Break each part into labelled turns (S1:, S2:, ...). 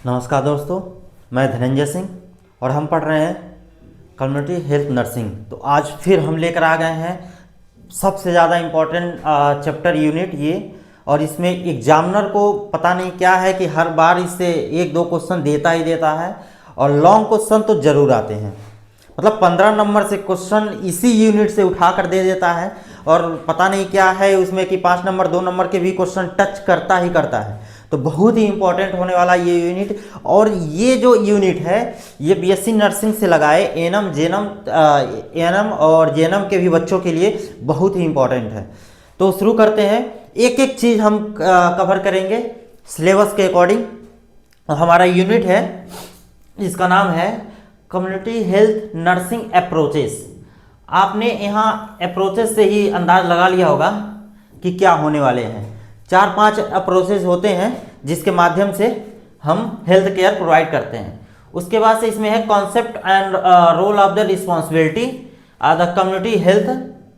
S1: नमस्कार दोस्तों, मैं धनंजय सिंह और हम पढ़ रहे हैं कम्युनिटी हेल्थ नर्सिंग। तो आज फिर हम लेकर आ गए हैं सबसे ज़्यादा इम्पोर्टेंट चैप्टर यूनिट ये। और इसमें एग्जामिनर को पता नहीं क्या है कि हर बार इससे एक दो क्वेश्चन देता ही देता है और लॉन्ग क्वेश्चन तो ज़रूर आते हैं। मतलब 15 नंबर से क्वेश्चन इसी यूनिट से उठा कर दे देता है और पता नहीं क्या है उसमें कि 5 नंबर 2 नंबर के भी क्वेश्चन टच करता ही करता है। तो बहुत ही इंपॉर्टेंट होने वाला ये यूनिट। और ये जो यूनिट है ये बीएससी नर्सिंग से लगाए एएनएम और जेएनएम के भी बच्चों के लिए बहुत ही इंपॉर्टेंट है। तो शुरू करते हैं, एक एक चीज़ हम कवर करेंगे सिलेबस के अकॉर्डिंग। हमारा यूनिट है जिसका नाम है कम्युनिटी हेल्थ नर्सिंग अप्रोचेस। आपने यहाँ अप्रोचेस से ही अंदाज लगा लिया होगा कि क्या होने वाले हैं। 4-5 अप्रोचेस होते हैं जिसके माध्यम से हम हेल्थ केयर प्रोवाइड करते हैं। उसके बाद से इसमें है concept and role of the responsibility the community health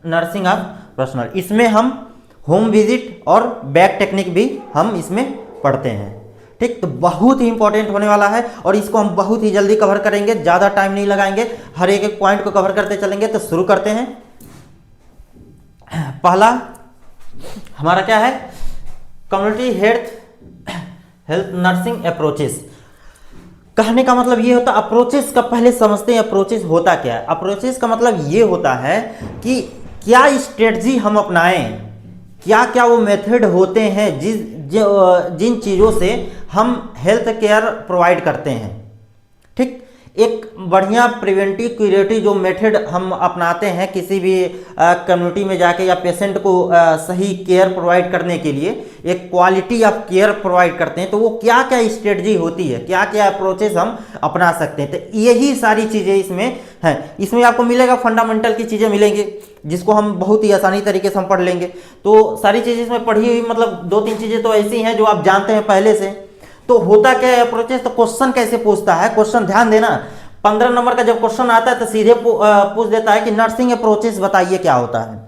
S1: nursing of personal. इसमें हम होम विजिट और बैक टेक्निक भी हम इसमें पढ़ते हैं। ठीक, तो बहुत ही इंपॉर्टेंट होने वाला है और इसको हम बहुत ही जल्दी कवर करेंगे, ज़्यादा टाइम नहीं लगाएंगे, हर एक एक पॉइंट को कवर करते चलेंगे। तो शुरू करते हैं। पहला हमारा क्या है, कम्युनिटी हेल्थ नर्सिंग अप्रोचेस। कहने का मतलब ये होता है, अप्रोचेस का पहले समझते हैं अप्रोचेस होता क्या है। अप्रोचेस का मतलब ये होता है कि क्या स्ट्रेटजी हम अपनाएं, क्या क्या वो मेथड होते हैं जिन चीज़ों से हम हेल्थ केयर प्रोवाइड करते हैं। ठीक, एक बढ़िया प्रिवेंटिव क्यूरेटिव जो मेथड हम अपनाते हैं किसी भी कम्युनिटी में जाके या पेशेंट को सही केयर प्रोवाइड करने के लिए, एक क्वालिटी ऑफ केयर प्रोवाइड करते हैं, तो वो क्या क्या स्ट्रेटजी होती है, क्या क्या अप्रोचेस हम अपना सकते हैं। तो यही सारी चीज़ें इसमें हैं। इसमें आपको मिलेगा फंडामेंटल की चीज़ें मिलेंगी जिसको हम बहुत ही आसानी तरीके से हम पढ़ लेंगे। तो सारी चीज़ें इसमें पढ़ी हुई, मतलब 2-3 चीज़ें तो ऐसी हैं जो आप जानते हैं पहले से। तो होता क्या है अप्रोचेस, तो क्वेश्चन कैसे पूछता है, क्वेश्चन ध्यान देना। 15 नंबर का जब क्वेश्चन आता है तो सीधे पूछ देता है कि नर्सिंग अप्रोचेस बताइए क्या होता है,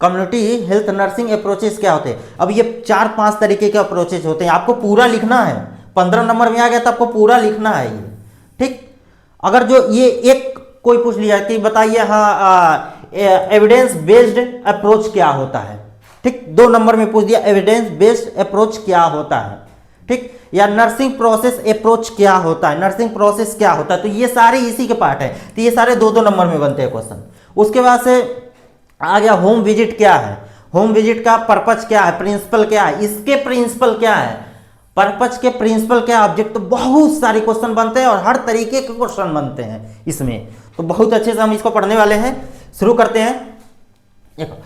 S1: कम्युनिटी हेल्थ नर्सिंग अप्रोचेस क्या होते हैं। अब ये 4-5 तरीके के अप्रोचेस होते हैं, आपको पूरा लिखना है। 15 नंबर में आ गया तो आपको पूरा लिखना है ये। ठीक, अगर जो ये एक कोई पूछ लिया कि बताइए हाँ एविडेंस बेस्ड अप्रोच क्या होता है। ठीक, 2 नंबर में पूछ दिया एविडेंस बेस्ड अप्रोच क्या होता है। ठीक, या नर्सिंग प्रोसेस अप्रोच क्या होता है, नर्सिंग प्रोसेस क्या होता है। तो ये सारे इसी के पार्ट है। तो ये सारे 2-2 नंबर में बनते हैं क्वेश्चन। उसके बाद से आ गया होम विजिट क्या है, होम विजिट का पर्पज क्या है, प्रिंसिपल क्या है, इसके प्रिंसिपल क्या है, पर्पज के प्रिंसिपल क्या है, ऑब्जेक्ट। तो बहुत सारे क्वेश्चन बनते हैं और हर तरीके के क्वेश्चन बनते हैं इसमें। तो बहुत अच्छे से हम इसको पढ़ने वाले हैं। शुरू करते हैं। देखो,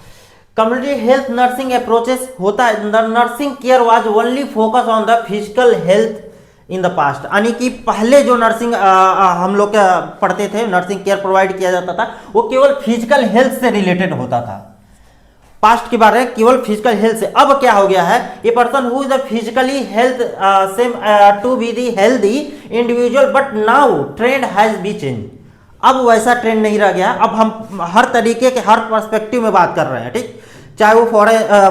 S1: कम्युनिटी हेल्थ नर्सिंग अप्रोचेस होता है, nursing care was only focus on the physical health in the past. यानी कि पहले जो नर्सिंग हम लोग पढ़ते थे, नर्सिंग केयर प्रोवाइड किया जाता था, वो केवल फिजिकल हेल्थ से रिलेटेड होता था। पास्ट के बारे में केवल फिजिकल हेल्थ से। अब क्या हो गया है, a person who is the physically health seem to be the healthy individual, but now trend has be change. अब वैसा ट्रेंड नहीं रह गया। अब हम हर तरीके के हर पर्सपेक्टिव में बात कर रहे हैं। ठीक, चाहे वो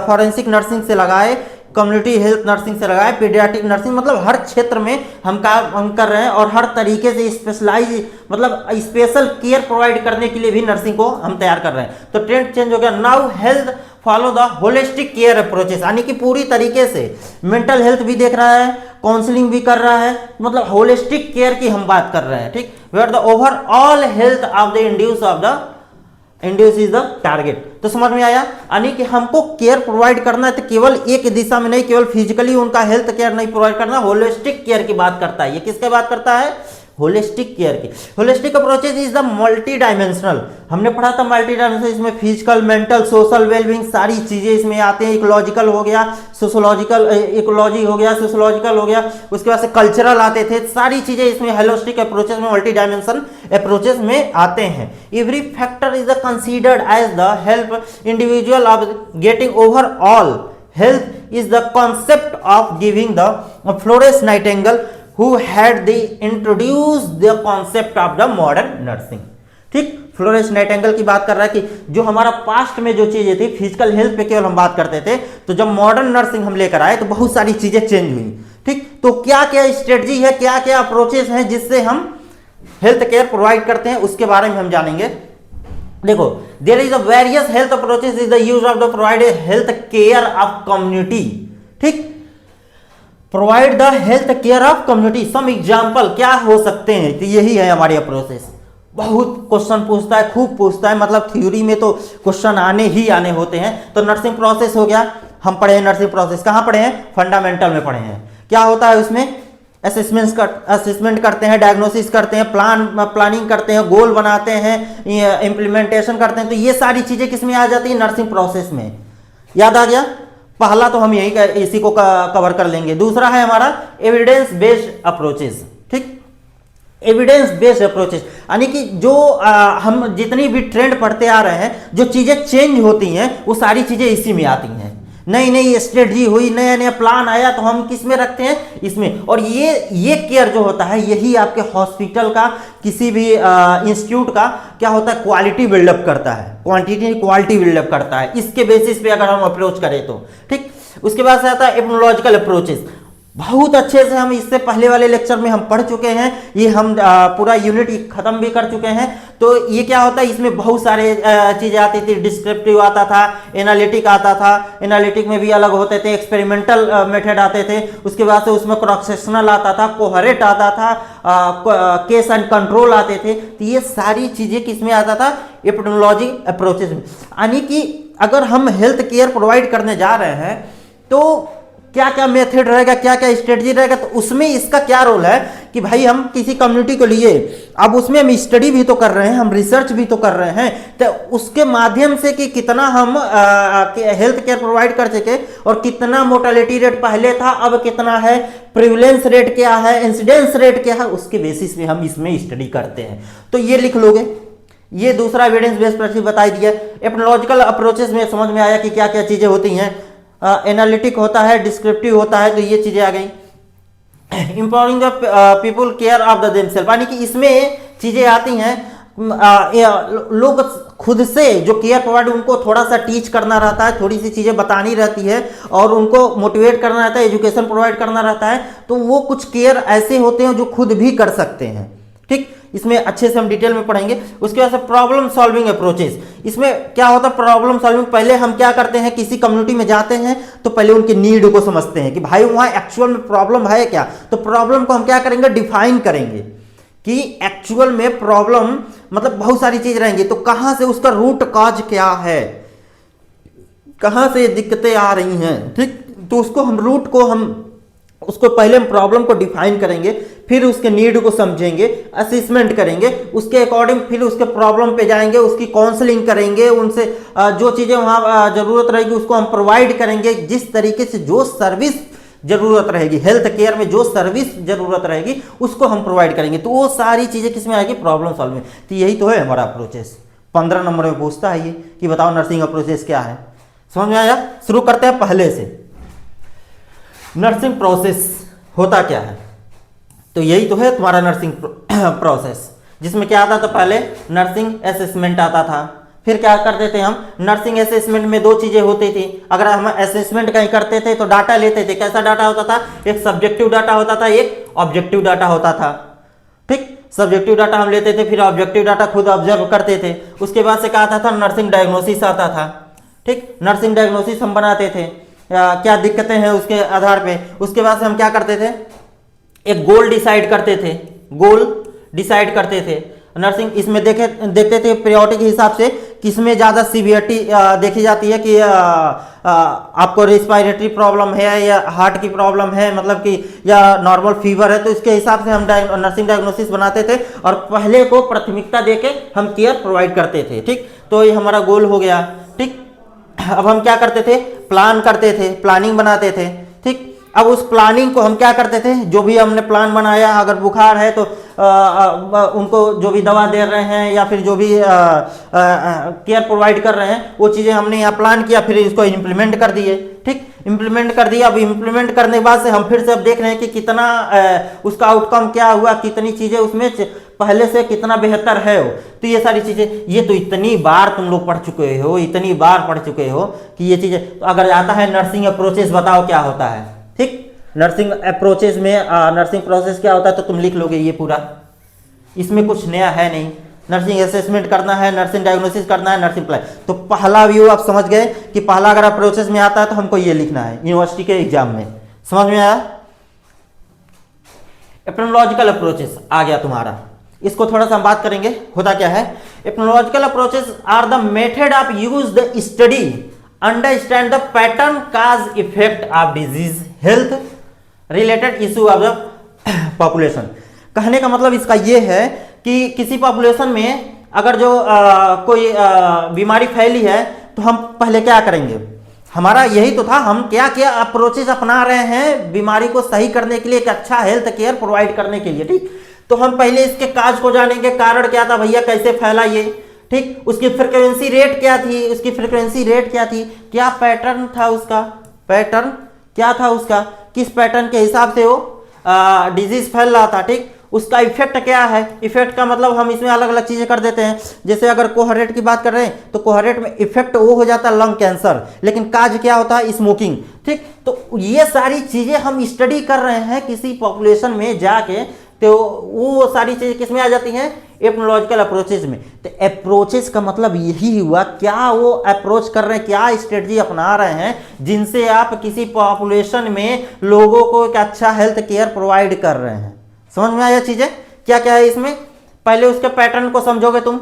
S1: फॉरेंसिक नर्सिंग से लगाए, कम्युनिटी हेल्थ नर्सिंग से लगाए, पीडियाट्रिक नर्सिंग, मतलब हर क्षेत्र में हम कर रहे हैं। और हर तरीके से स्पेशलाइज मतलब स्पेशल केयर प्रोवाइड करने के लिए भी नर्सिंग को हम तैयार कर रहे हैं। तो ट्रेंड चेंज हो गया। Now health follow the holistic care approaches, यानी कि पूरी तरीके से मेंटल हेल्थ भी देख रहा है, काउंसलिंग भी कर रहा है, मतलब होलिस्टिक केयर की हम बात कर रहे हैं। ठीक, where the overall health of the induce is the target. तो समझ में आया, यानी कि हमको केयर प्रोवाइड करना है तो केवल एक दिशा में नहीं, केवल फिजिकली उनका हेल्थ केयर नहीं प्रोवाइड करना, होलिस्टिक केयर की बात करता है। ये किसकी बात करता है, होलिस्टिक केयर की। Holistic approaches is the multi dimensional. हमने पढ़ा था मल्टी डायमेंशनल, इसमें फिजिकल, मेंटल, सोशल वेलबींग सारी चीजें इसमें आते हैं। इकोलॉजिकल हो गया, सोशोलॉजिकल, इकोलॉजी हो गया, सोशोलॉजिकल हो गया, उसके बाद से कल्चरल आते थे। सारी चीजें इसमें होलिस्टिक अप्रोचेज में, मल्टी डायमेंशन अप्रोचेज में आते हैं। Every factor is considered as the help individual of getting overall health is the concept of giving the Florence Nightingale who had the introduced the concept of the modern nursing। ठीक, Florence Nightingale की बात कर रहा है कि जो हमारा past में जो चीजें थी फिजिकल हेल्थ पे केवल हम बात करते थे, तो जब मॉडर्न नर्सिंग हम लेकर आए तो बहुत सारी चीजें चेंज हुई। ठीक, तो क्या क्या स्ट्रेटजी है, क्या क्या अप्रोचेस हैं जिससे हम हेल्थ केयर प्रोवाइड करते हैं, उसके बारे में हम जानेंगे। देखो, there is a various health approaches is the use of the provide health care of community. ठीक, provide the health care of community, some example क्या हो सकते हैं, तो यही है हमारी अप्रोचेस। बहुत क्वेश्चन पूछता है, खूब पूछता है, मतलब थ्योरी में तो क्वेश्चन आने ही आने होते हैं। तो नर्सिंग प्रोसेस हो गया, हम पढ़े हैं नर्सिंग प्रोसेस, कहाँ पढ़े हैं, फंडामेंटल में पढ़े हैं। क्या होता है उसमें, असेसमेंट करते हैं, डायग्नोसिस करते हैं, प्लानिंग करते हैं, गोल बनाते हैं, इंप्लीमेंटेशन करते हैं। तो ये सारी चीजें किसमें आ जाती है, नर्सिंग प्रोसेस में। याद आ गया, पहला तो हम यही इसी को कवर कर लेंगे। दूसरा है हमारा एविडेंस बेस्ड अप्रोचेस। ठीक, एविडेंस बेस्ड अप्रोचेस यानी कि जो हम जितनी भी ट्रेंड पढ़ते आ रहे हैं, जो चीजें चेंज होती हैं वो सारी चीजें इसी में आती हैं। नई नई स्ट्रेटजी हुई, नया नया प्लान आया, तो हम किस में रखते हैं, इसमें। और ये केयर जो होता है, यही आपके हॉस्पिटल का, किसी भी इंस्टीट्यूट का क्या होता है, क्वालिटी बिल्डअप करता है, क्वांटिटी क्वालिटी बिल्डअप करता है। इसके बेसिस पे अगर हम अप्रोच करें तो ठीक। उसके बाद से आता है एपिडेमियोलॉजिकल अप्रोचेस। बहुत अच्छे से हम इससे पहले वाले लेक्चर में हम पढ़ चुके हैं, ये हम पूरा यूनिट खत्म भी कर चुके हैं। तो ये क्या होता है, इसमें बहुत सारे चीजें आती थी। डिस्क्रिप्टिव आता था, एनालिटिक आता था, एनालिटिक में भी अलग होते थे, एक्सपेरिमेंटल मेथड आते थे। उसके बाद से उसमें क्रॉस सेक्शनल आता था, कोहरेट आता था, केस एंड कंट्रोल आते थे। तो ये सारी चीजें किसमें आता था, एपिडेमियोलॉजी अप्रोचेस में। यानी कि अगर हम हेल्थ केयर प्रोवाइड करने जा रहे हैं तो क्या क्या मेथड रहेगा, क्या क्या स्ट्रेटजी रहेगा, तो उसमें इसका क्या रोल है कि भाई हम किसी कम्युनिटी को लिए, अब उसमें हम स्टडी भी तो कर रहे हैं, हम रिसर्च भी तो कर रहे हैं, तो उसके माध्यम से कि कितना हम हेल्थ केयर प्रोवाइड कर सके, और कितना मोर्टेलिटी रेट पहले था, अब कितना है, प्रिविलेंस रेट क्या है, इंसिडेंस रेट क्या है, उसके बेसिस पे हम इसमें स्टडी करते हैं। तो ये लिख लोगे, ये दूसरा एविडेंस बेस्ड अप्रोच बताई दिया। एपिडेमियोलॉजिकल अप्रोचेस में समझ में आया कि क्या क्या चीजें होती हैं। एनालिटिक होता है, डिस्क्रिप्टिव होता है, तो ये चीजें आ गई। Empowering the people care of the themself, यानी कि इसमें चीजें आती हैं, लोग खुद से जो केयर प्रोवाइड, उनको थोड़ा सा टीच करना रहता है, थोड़ी सी चीजें बतानी रहती है, और उनको मोटिवेट करना रहता है, एजुकेशन प्रोवाइड करना रहता है। तो वो कुछ केयर ऐसे होते हैं जो खुद भी कर सकते हैं। ठीक, इसमें अच्छे से हम डिटेल में पढ़ेंगे। उसके बाद से प्रॉब्लम सॉल्विंग अप्रोचेस, इसमें क्या होता है प्रॉब्लम सॉल्विंग, पहले हम क्या करते हैं, किसी कम्युनिटी में जाते हैं तो पहले उनके नीड को समझते हैं कि भाई वहां एक्चुअल में प्रॉब्लम है क्या। तो प्रॉब्लम को हम क्या करेंगे, डिफाइन करेंगे कि एक्चुअल में प्रॉब्लम मतलब बहुत सारी चीज रहेंगी, तो कहां से उसका रूट कॉज क्या है, कहां से दिक्कतें आ रही हैं। ठीक, तो उसको हम रूट को उसको पहले हम प्रॉब्लम को डिफाइन करेंगे, फिर उसके नीड को समझेंगे, असेसमेंट करेंगे, उसके अकॉर्डिंग फिर उसके प्रॉब्लम पे जाएंगे, उसकी काउंसलिंग करेंगे, उनसे जो चीज़ें वहाँ ज़रूरत रहेगी उसको हम प्रोवाइड करेंगे। जिस तरीके से जो सर्विस ज़रूरत रहेगी, हेल्थ केयर में जो सर्विस ज़रूरत रहेगी उसको हम प्रोवाइड करेंगे। तो वो सारी चीज़ें किस में आएगी, प्रॉब्लम सॉल्विंग। तो यही तो है हमारा अप्रोचेस। 15 नंबर में पूछता है ये कि बताओ नर्सिंग अप्रोचेस क्या है। समझ में आया? शुरू करते हैं पहले से। नर्सिंग प्रोसेस होता क्या है, तो यही तो है तुम्हारा नर्सिंग प्रोसेस, जिसमें क्या आता था, पहले नर्सिंग असेसमेंट आता था। फिर क्या करते थे हम, नर्सिंग असेसमेंट में दो चीजें होती थी। अगर हम असेसमेंट कहीं करते थे तो डाटा लेते थे। कैसा डाटा होता था, एक सब्जेक्टिव डाटा होता था, एक ऑब्जेक्टिव डाटा होता था। ठीक, सब्जेक्टिव डाटा हम लेते थे, फिर ऑब्जेक्टिव डाटा खुद ऑब्जर्व करते थे। उसके बाद से क्या आता था, नर्सिंग डायग्नोसिस आता था। ठीक, नर्सिंग डायग्नोसिस हम बनाते थे, क्या दिक्कतें हैं उसके आधार पे। उसके बाद से हम क्या करते थे, एक गोल डिसाइड करते थे, गोल डिसाइड करते थे। नर्सिंग इसमें देखते थे पीरियोडिक हिसाब से किसमें ज़्यादा सीवियरिटी देखी जाती है, कि आपको रेस्पिरेटरी प्रॉब्लम है या हार्ट की प्रॉब्लम है, मतलब कि या नॉर्मल फीवर है। तो इसके हिसाब से हम नर्सिंग डायग्नोसिस बनाते थे और पहले को प्राथमिकता देके हम केयर प्रोवाइड करते थे। ठीक, तो ये हमारा गोल हो गया। ठीक, अब हम क्या करते थे, प्लान करते थे, प्लानिंग बनाते थे। ठीक, अब उस प्लानिंग को हम क्या करते थे, जो भी हमने प्लान बनाया, अगर बुखार है तो उनको जो भी दवा दे रहे हैं या फिर जो भी केयर प्रोवाइड कर रहे हैं, वो चीज़ें हमने यहाँ प्लान किया, फिर इसको इम्प्लीमेंट कर दिए। ठीक, इम्प्लीमेंट कर दिया। अब इम्प्लीमेंट करने के बाद से हम फिर से अब देख रहे हैं कि कितना उसका आउटकम क्या हुआ, कितनी चीज़ें उसमें पहले से कितना बेहतर है वो। तो ये सारी चीज़ें, ये तो इतनी बार तुम लोग पढ़ चुके हो, इतनी बार पढ़ चुके हो कि ये चीज़ें। तो अगर आता है नर्सिंग अप्रोचेस, बताओ क्या होता है। ठीक, नर्सिंग अप्रोचेज में नर्सिंग प्रोसेस क्या होता है तो तुम लिख लोगे ये पूरा, इसमें कुछ नया है नहीं। नर्सिंग असेसमेंट करना है, नर्सिंग डायग्नोसिस करना है, नर्सिंग प्लान। तो पहला व्यू आप समझ गए कि पहला अगर अप्रोचेज में आता है तो हमको ये लिखना है यूनिवर्सिटी के एग्जाम में। समझ में आया? एपिडेमियोलॉजिकल अप्रोचेस आ गया तुम्हारा, इसको थोड़ा सा हम बात करेंगे। होता क्या है, epidemiological approaches are the method of use the study understand the pattern cause effect of disease health related issue of the population. कहने का मतलब इसका यह है कि किसी पॉपुलेशन में अगर जो कोई बीमारी फैली है तो हम पहले क्या करेंगे, हमारा यही तो था, हम क्या क्या अप्रोचेस अपना रहे हैं बीमारी को सही करने के लिए, एक अच्छा हेल्थ केयर प्रोवाइड करने के लिए। ठीक, तो हम पहले इसके काज को जानेंगे, कारण क्या था भैया, कैसे फैला ये, ठीक, उसकी फ्रीक्वेंसी रेट क्या थी, उसकी फ्रीक्वेंसी रेट क्या थी, क्या पैटर्न था उसका, पैटर्न क्या था उसका, किस पैटर्न के हिसाब से वो डिजीज फैल रहा था। ठीक, उसका इफेक्ट क्या है, इफेक्ट का मतलब हम इसमें अलग अलग चीजें कर देते हैं। जैसे अगर कोहरेट की बात कर रहे हैं तो कोहरेट में इफेक्ट वो हो जाता है लंग कैंसर, लेकिन काज क्या होता है, स्मोकिंग। ठीक, तो ये सारी चीजें हम स्टडी कर रहे हैं किसी पॉपुलेशन में जाके, तो वो सारी चीजें किस में आ जाती हैं, एपिडेमियोलॉजिकल अप्रोचेज में। तो अप्रोचेज का मतलब यही हुआ, क्या वो अप्रोच कर रहे हैं, क्या स्ट्रेटजी अपना रहे हैं जिनसे आप किसी पॉपुलेशन में लोगों को एक अच्छा हेल्थ केयर प्रोवाइड कर रहे हैं। समझ में आया चीजें क्या क्या है इसमें? पहले उसके पैटर्न को समझोगे तुम,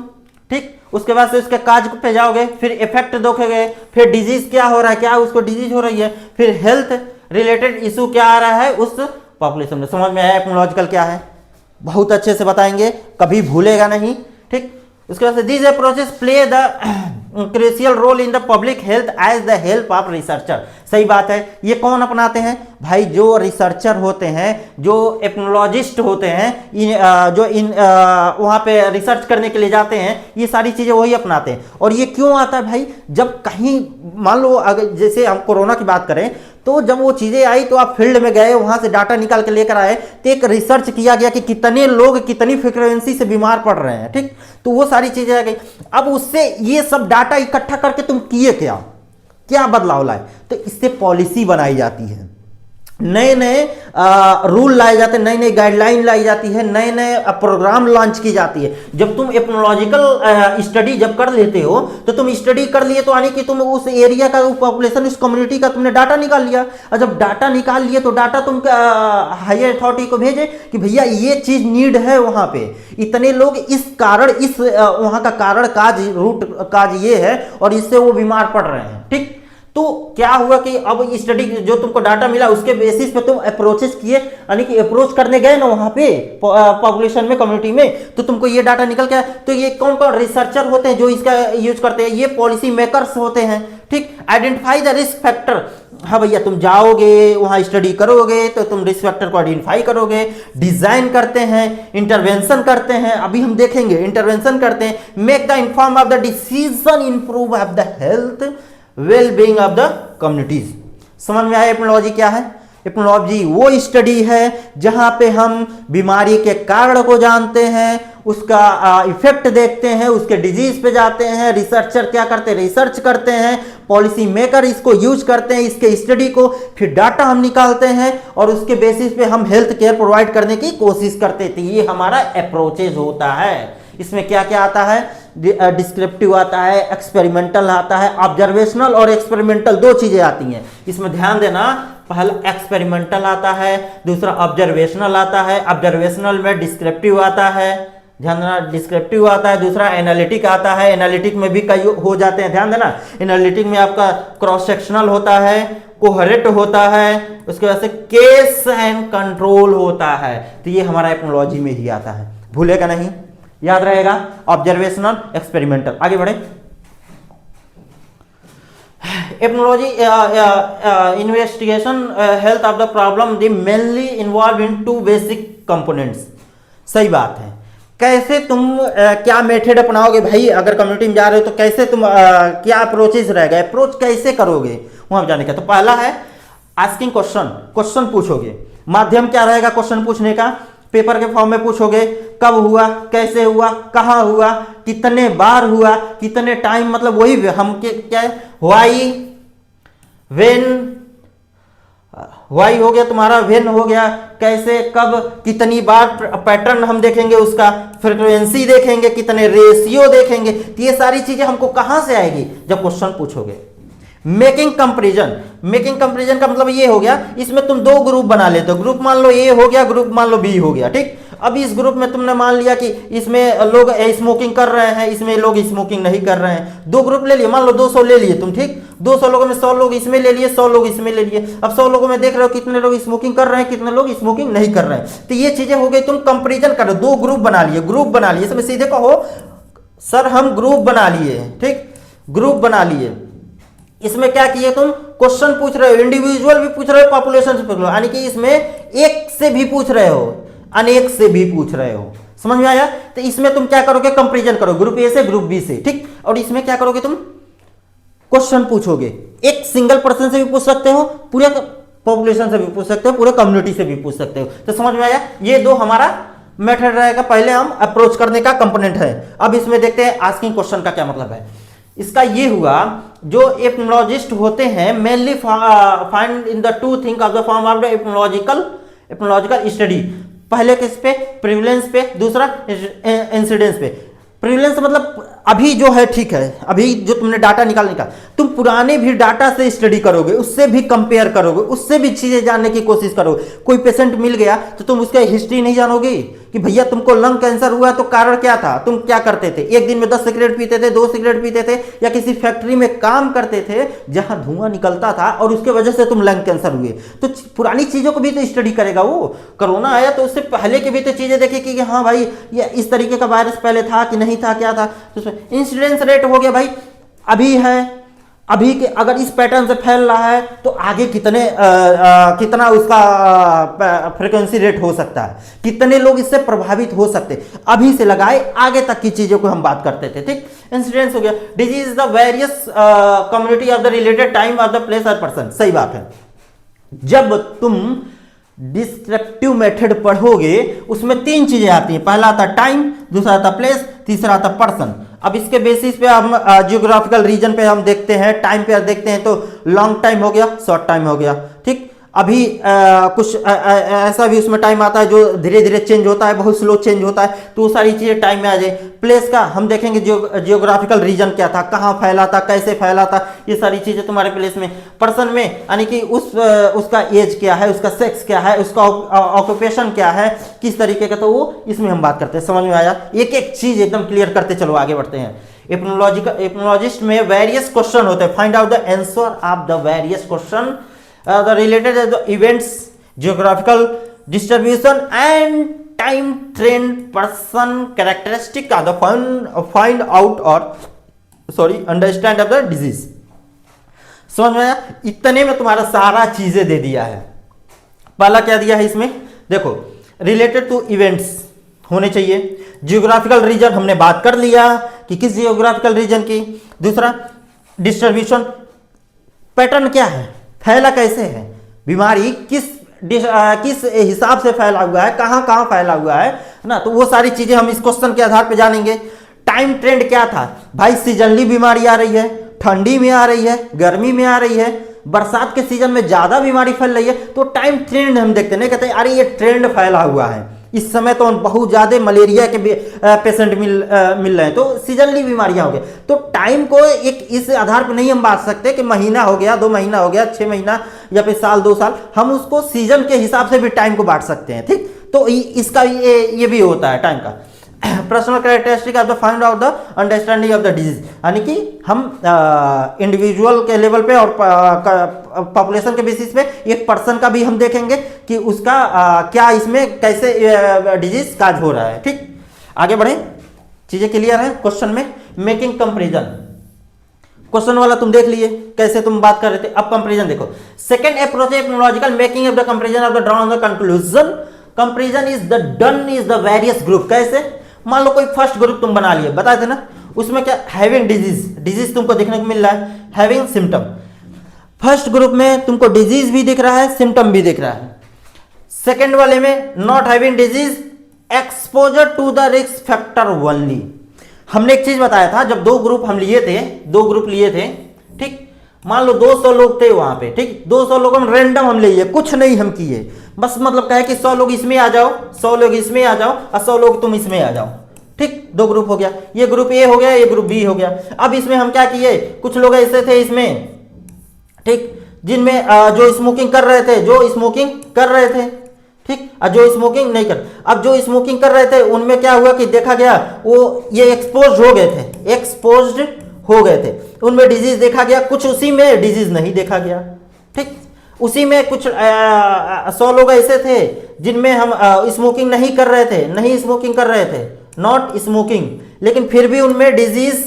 S1: ठीक, उसके बाद से उसके काज पे जाओगे, फिर इफेक्ट देखोगे, फिर डिजीज क्या हो रहा है, क्या उसको डिजीज हो रही है, फिर हेल्थ रिलेटेड इशू क्या आ रहा है उस पॉपुलेशन में। समझ में आया एपिडेमियोलॉजिकल क्या है? बहुत अच्छे से बताएंगे, कभी भूलेगा नहीं। ठीक, उसके बाद से these approaches play the crucial role in the public health as the help of researcher. सही बात है, ये कौन अपनाते हैं भाई, जो रिसर्चर होते हैं, जो एपिडेमियोलॉजिस्ट होते हैं, जो इन वहाँ पे रिसर्च करने के लिए जाते हैं, ये सारी चीज़ें वही अपनाते हैं। और ये क्यों आता है भाई, जब कहीं मान लो अगर जैसे हम कोरोना की बात करें, तो जब वो चीज़ें आई तो आप फील्ड में गए, वहाँ से डाटा निकाल के लेकर आए, तो एक रिसर्च किया गया कि कितने लोग कितनी फ्रीक्वेंसी से बीमार पड़ रहे हैं। ठीक, तो वो सारी चीज़ें आ गई। अब उससे ये सब डाटा इकट्ठा करके तुम किए क्या, क्या बदलाव लाए, तो इससे पॉलिसी बनाई जाती है, नए नए रूल लाए जाते हैं, नई नई गाइडलाइन लाई जाती है, नए नए प्रोग्राम लॉन्च की जाती है। जब तुम एपिडेमियोलॉजिकल स्टडी जब कर लेते हो तो तुम स्टडी कर लिए तो यानी कि तुम उस एरिया का, उस पॉपुलेशन, उस कम्युनिटी का तुमने डाटा निकाल लिया। और जब डाटा निकाल लिए तो डाटा तुम हायर अथॉरिटी को भेजे कि भैया ये चीज नीड है वहां पे, इतने लोग इस कारण, इस वहां का कारण काज, रूट काज ये है और इससे वो बीमार पड़ रहे हैं। ठीक, तो क्या हुआ कि अब स्टडी जो तुमको डाटा मिला उसके बेसिस पे तुम अप्रोचेस किए, यानी कि अप्रोच करने गए ना वहां पे पॉपुलेशन में, कम्युनिटी में, तो तुमको ये डाटा निकल के। तो ये कौन कौन रिसर्चर होते हैं जो इसका यूज करते हैं, ये पॉलिसी मेकर्स होते हैं। ठीक, आइडेंटिफाई द रिस्क फैक्टर। हाँ भैया, तुम जाओगे वहां स्टडी करोगे तो तुम रिस्क फैक्टर को आइडेंटिफाई करोगे, डिजाइन करते हैं, इंटरवेंशन करते हैं, अभी हम देखेंगे इंटरवेंशन करते हैं, make the inform of the decision, improve of the health well being of the communities. समझ में आया एपिडेमियोलॉजी क्या है? एपिडेमियोलॉजी वो स्टडी है जहां पे हम बीमारी के कारण को जानते हैं, उसका इफेक्ट देखते हैं, उसके डिजीज पे जाते हैं, रिसर्चर क्या करते हैं, रिसर्च करते हैं, पॉलिसी मेकर इसको यूज करते हैं, इसके स्टडी को, फिर डाटा हम निकालते हैं और उसके बेसिस पे हम हेल्थ केयर प्रोवाइड करने की कोशिश करते थे। ये हमारा अप्रोचेज होता है। इसमें क्या क्या आता है, डिस्क्रिप्टिव आता है, एक्सपेरिमेंटल आता है, ऑब्जर्वेशनल और एक्सपेरिमेंटल दो चीजें आती हैं। इसमें ध्यान देना, पहला एक्सपेरिमेंटल आता है, दूसरा ऑब्जर्वेशनल आता है। ऑब्जर्वेशनल में डिस्क्रिप्टिव आता है, ध्यान देना, डिस्क्रिप्टिव आता है, दूसरा एनालिटिक आता है। एनालिटिक में भी कई हो जाते हैं, ध्यान देना। एनालिटिक में आपका क्रॉस सेक्शनल होता है, कोहरेट होता है, उसके बाद से केस एंड कंट्रोल होता है। तो ये हमारा एपिडेमियोलॉजी में ही आता है, भूलेगा नहीं, याद रहेगा। Observational, experimental. आगे बढ़े। Epidemiology investigation health of the problem they mainly involve in two basic components. सही बात है। कैसे तुम क्या मेथड अपनाओगे भाई, अगर कम्युनिटी में जा रहे हो तो कैसे तुम क्या अप्रोचेस रहेगा, अप्रोच कैसे करोगे वहां जाने का। तो पहला है आस्किंग क्वेश्चन, क्वेश्चन पूछोगे। माध्यम क्या रहेगा क्वेश्चन पूछने का, पेपर के फॉर्म में पूछोगे, कब हुआ, कैसे हुआ, कहाँ हुआ, कितने बार हुआ, कितने टाइम, मतलब वही हम क्या है, व्हाई, व्हेन, वाई हो गया तुम्हारा, वेन हो गया, कैसे कब कितनी बार, पैटर्न हम देखेंगे, उसका फ्रीक्वेंसी देखेंगे, कितने रेशियो देखेंगे। तो ये सारी चीजें हमको कहां से आएगी जब क्वेश्चन पूछोगे। मेकिंग कंपैरिजन, मेकिंग कंपैरिजन का मतलब ये हो गया, इसमें तुम दो ग्रुप बना लेते हो, ग्रुप मान लो ए हो गया, ग्रुप मान लो बी हो गया, ठीक। अब इस ग्रुप में तुमने मान लिया कि इसमें लोग स्मोकिंग कर रहे हैं, इसमें लोग स्मोकिंग नहीं कर रहे हैं, दो ग्रुप ले लिए, मान लो 200 ले लिए तुम, ठीक। 200 लोगों में 100 लोग इसमें ले लिए, 100 लोग इसमें ले लिए। अब 100 लोगों में देख रहे हो कितने लोग स्मोकिंग कर रहे हैं, कितने लोग स्मोकिंग नहीं कर रहे हैं। तो ये चीजें हो गई, तुम कंपेरिजन करो, दो ग्रुप बना लिए, ग्रुप बना लिए, इसमें सीधे कहो सर हम ग्रुप बना लिए, ठीक, ग्रुप बना लिए। इसमें क्या किए तुम, क्वेश्चन पूछ रहे हो, इंडिविजुअल भी पूछ रहे हो, पॉपुलेशन से पूछ रहे हो, यानी कि इसमें एक से भी पूछ रहे हो, अनेक से भी पूछ रहे हो। समझ में आया। तो इसमें तुम क्या करोगे, कंपैरिजन करो ग्रुप ए से ग्रुप बी से, ठीक। और इसमें क्या करोगे, तुम क्वेश्चन पूछोगे, एक सिंगल पर्सन से भी पूछ सकते हो, पूरे पॉपुलेशन से भी पूछ सकते हो, पूरे कम्युनिटी से भी पूछ सकते हो। तो समझ में आया, ये दो हमारा मेथड रहेगा। पहले हम अप्रोच करने का कंपोनेंट है। अब इसमें देखते हैं आस्किंग क्वेश्चन का क्या मतलब है। इसका ये हुआ, जो एपिनोलॉजिस्ट होते हैं mainly find in the two thing of the form of the epidemiological study. पहले किस पे, प्रिविलेंस पे, दूसरा इंसिडेंस पे। प्रिविलेंस मतलब अभी जो है, ठीक है, अभी जो तुमने डाटा निकालने का, तुम पुराने भी डाटा से स्टडी करोगे, उससे भी कंपेयर करोगे, उससे भी चीजें जानने की कोशिश करोगे। कोई पेशेंट मिल गया तो तुम उसका हिस्ट्री नहीं जानोगे कि भैया तुमको लंग कैंसर हुआ तो कारण क्या था, तुम क्या करते थे, एक दिन में 10 सिगरेट पीते थे, 2 सिगरेट पीते थे, या किसी फैक्ट्री में काम करते थे जहां धुआं निकलता था और उसके वजह से तुम लंग कैंसर हुए। तो पुरानी चीजों को भी तो स्टडी करेगा वो। कोरोना आया तो उससे पहले की भी तो चीजें देखी कि हाँ भाई ये इस तरीके का वायरस पहले था कि नहीं था, क्या था। तो इंसिडेंस रेट हो गया भाई, अभी है, अभी के अगर इस पैटर्न से फैल रहा है तो आगे कितना उसका फ्रीक्वेंसी रेट हो सकता है, कितने लोग इससे प्रभावित हो सकते, अभी से लगाए आगे तक की चीजों को हम बात करते थे, ठीक। इंसिडेंस हो गया। Disease the various community of the related time of the place और पर्सन। सही बात है। जब तुम डिस्क्रिप्टिव मेथड पढ़ोगे उसमें 3 चीजें आती हैं, पहला आता टाइम, दूसरा आता प्लेस, तीसरा आता पर्सन। अब इसके बेसिस पे हम जियोग्राफिकल रीजन पे हम देखते हैं, टाइम पे देखते हैं तो लॉन्ग टाइम हो गया, शॉर्ट टाइम हो गया, ठीक। अभी कुछ ऐसा भी उसमें टाइम आता है जो धीरे धीरे चेंज होता है, बहुत स्लो चेंज होता है, तो वो सारी चीजें टाइम में आ जाए। प्लेस का हम देखेंगे जियोग्राफिकल रीजन क्या था, कहाँ फैला था, कैसे फैला था, ये सारी चीजें तुम्हारे प्लेस में। पर्सन में यानी कि उसका एज क्या है, उसका सेक्स क्या है, उसका ऑक्यूपेशन क्या है, किस तरीके का, तो वो इसमें हम बात करते हैं। समझ में आया। एक एक चीज एकदम क्लियर करते चलो, आगे बढ़ते हैं। एपिनोलॉजिस्ट में वेरियस क्वेश्चन होते हैं, find out the answer of the various question the related the events, geographical distribution and time trend, person characteristic of the find out or understand of the disease। समझ में आया। इतने में तुम्हारा सारा चीजें दे दिया है। पहला क्या दिया है इसमें, देखो रिलेटेड टू इवेंट्स होने चाहिए, जियोग्राफिकल रीजन हमने बात कर लिया कि किस जियोग्राफिकल रीजन की, दूसरा डिस्ट्रीब्यूशन, पैटर्न क्या है, फैला कैसे है, बीमारी किस हिसाब से फैला हुआ है, कहां कहां फैला हुआ है ना, तो वो सारी चीजें हम इस क्वेश्चन के आधार पे जानेंगे। टाइम ट्रेंड क्या था भाई, सीजनली बीमारी आ रही है, ठंडी में आ रही है, गर्मी में आ रही है, बरसात के सीजन में ज्यादा बीमारी फैल रही है, तो टाइम ट्रेंड हम देखते नहीं, कहते अरे ये ट्रेंड फैला हुआ है, इस समय तो बहुत ज्यादा मलेरिया के पेशेंट मिल रहे हैं, तो सीजनली बीमारियां हो गई। तो टाइम को एक इस आधार पर नहीं हम बांट सकते कि महीना हो गया, 2 महीना हो गया, 6 महीना या फिर साल 2 साल, हम उसको सीजन के हिसाब से भी टाइम को बांट सकते हैं, ठीक। तो इसका ये भी होता है टाइम का। Personal characteristic of the find out the understanding of the disease, यानी कि हम इंडिविजुअल के लेवल पे और पॉपुलेशन के बेसिस पे एक पर्सन का भी हम देखेंगे कि उसका क्या इसमें कैसे डिजीज काज हो रहा है, ठीक। आगे बढ़े, चीजें क्लियर है। क्वेश्चन में मेकिंग कंपैरिजन, क्वेश्चन वाला तुम देख लिए कैसे तुम बात कर रहे थे। अब कंपैरिजन देखो, second approach epidemiological making of the comparison of the drawn the conclusion. Comparison is the done is the various group. कैसे, मान लो कोई फर्स्ट ग्रुप तुम बना लिए, बताए थे ना, उसमें क्या हैविंग डिजीज तुमको देखने को मिल रहा है, हैविंग सिम्टम। फर्स्ट ग्रुप में तुमको डिजीज भी दिख रहा है, सिम्टम भी दिख रहा है। सेकंड वाले में not having disease, exposure to the risk factor only. हमने एक चीज बताया था, जब 2 ग्रुप हम लिए थे, 2 ग्रुप लिए थे, ठीक, मान लो 200 लोग थे वहां पे, ठीक, 200 लोग हम रैंडम हम लिए, कुछ नहीं हम किए, बस मतलब कहे कि 100 लोग इसमें आ जाओ, 100 लोग इसमें आ जाओ और 100 लोग तुम इसमें आ जाओ, ठीक, दो ग्रुप हो गया, ये ग्रुप ए हो गया, ये ग्रुप बी हो गया। अब इसमें हम क्या किए, कुछ लोग ऐसे थे इसमें, ठीक, जिनमें जो स्मोकिंग कर रहे थे, जो स्मोकिंग कर रहे थे, ठीक, जो स्मोकिंग नहीं कर, अब जो स्मोकिंग कर रहे थे उनमें क्या हुआ कि देखा गया वो ये एक्सपोज हो गए थे, एक्सपोज्ड हो गए थे, उनमें डिजीज देखा गया, कुछ उसी में डिजीज नहीं देखा गया, ठीक, उसी में कुछ 100 लोग ऐसे थे जिनमें हम स्मोकिंग नहीं कर रहे थे, नहीं स्मोकिंग कर रहे थे, नॉट स्मोकिंग, लेकिन फिर भी उनमें डिजीज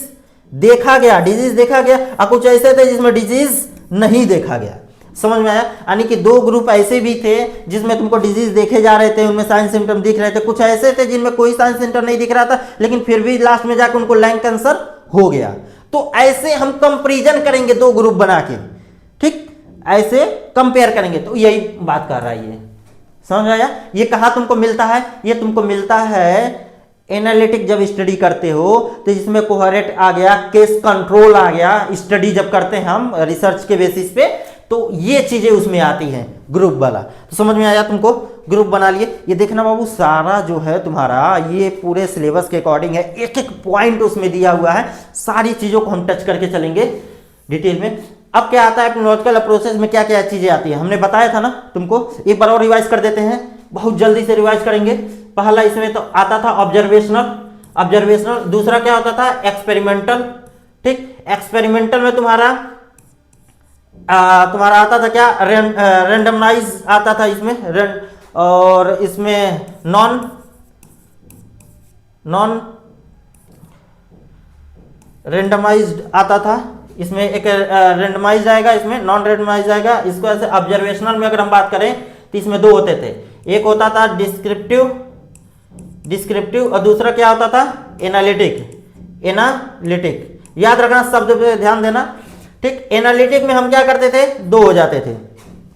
S1: देखा गया, डिजीज देखा गया, और कुछ ऐसे थे जिसमें डिजीज नहीं देखा गया। समझ में आया? यानी कि दो ग्रुप ऐसे भी थे जिसमें तुमको डिजीज देखे जा रहे थे, उनमें साइन सिम्टम दिख रहे थे, कुछ ऐसे थे जिनमें कोई साइन सिम्टम नहीं दिख रहा था, लेकिन फिर भी लास्ट में जाकर उनको लंग कैंसर हो गया। तो ऐसे हम कंपैरिजन करेंगे दो ग्रुप बना के, ठीक, ऐसे कंपेयर करेंगे, तो यही बात कर रहा है ये। समझ आया? ये कहाँ तुमको मिलता है? ये तुमको मिलता है एनालिटिक जब स्टडी करते हो तो जिसमें कोहेरेंट आ गया, केस कंट्रोल आ गया, स्टडी जब करते हैं हम रिसर्च के बेसिस पे, तो ये चीजें उसमें आती हैं ग्रुप वाला। तो समझ में आया तुमको? ग्रुप बना लिए। ये देखना बाबू, सारा जो है तुम्हारा ये पूरे सिलेबस के अकॉर्डिंग है, एक एक पॉइंट उसमें दिया हुआ है, सारी चीजों को हम टच करके चलेंगे डिटेल में। अब क्या आता है एपिनोलॉजिकल अप्रोचेस में, क्या क्या चीजें आती है हमने बताया था ना तुमको, एक बार और रिवाइज कर देते हैं, बहुत जल्दी से रिवाइज करेंगे। पहला इसमें तो आता था ऑब्जर्वेशनल, ऑब्जर्वेशनल, दूसरा क्या होता था एक्सपेरिमेंटल, ठीक, एक्सपेरिमेंटल में तुम्हारा आता था क्या रेंडमाइज आता था इसमें, और इसमें नॉन रेंडमाइज्ड आता था, इसमें एक रेंडमाइज आएगा, इसमें नॉन रेंडमाइज आएगा। इसको ऐसे ऑब्जर्वेशनल में अगर हम बात करें तो इसमें दो होते थे, एक होता था डिस्क्रिप्टिव और दूसरा क्या होता था एनालिटिक। याद रखना, शब्द पे ध्यान देना, ठीक। एनालिटिक में हम क्या करते थे, दो हो जाते थे,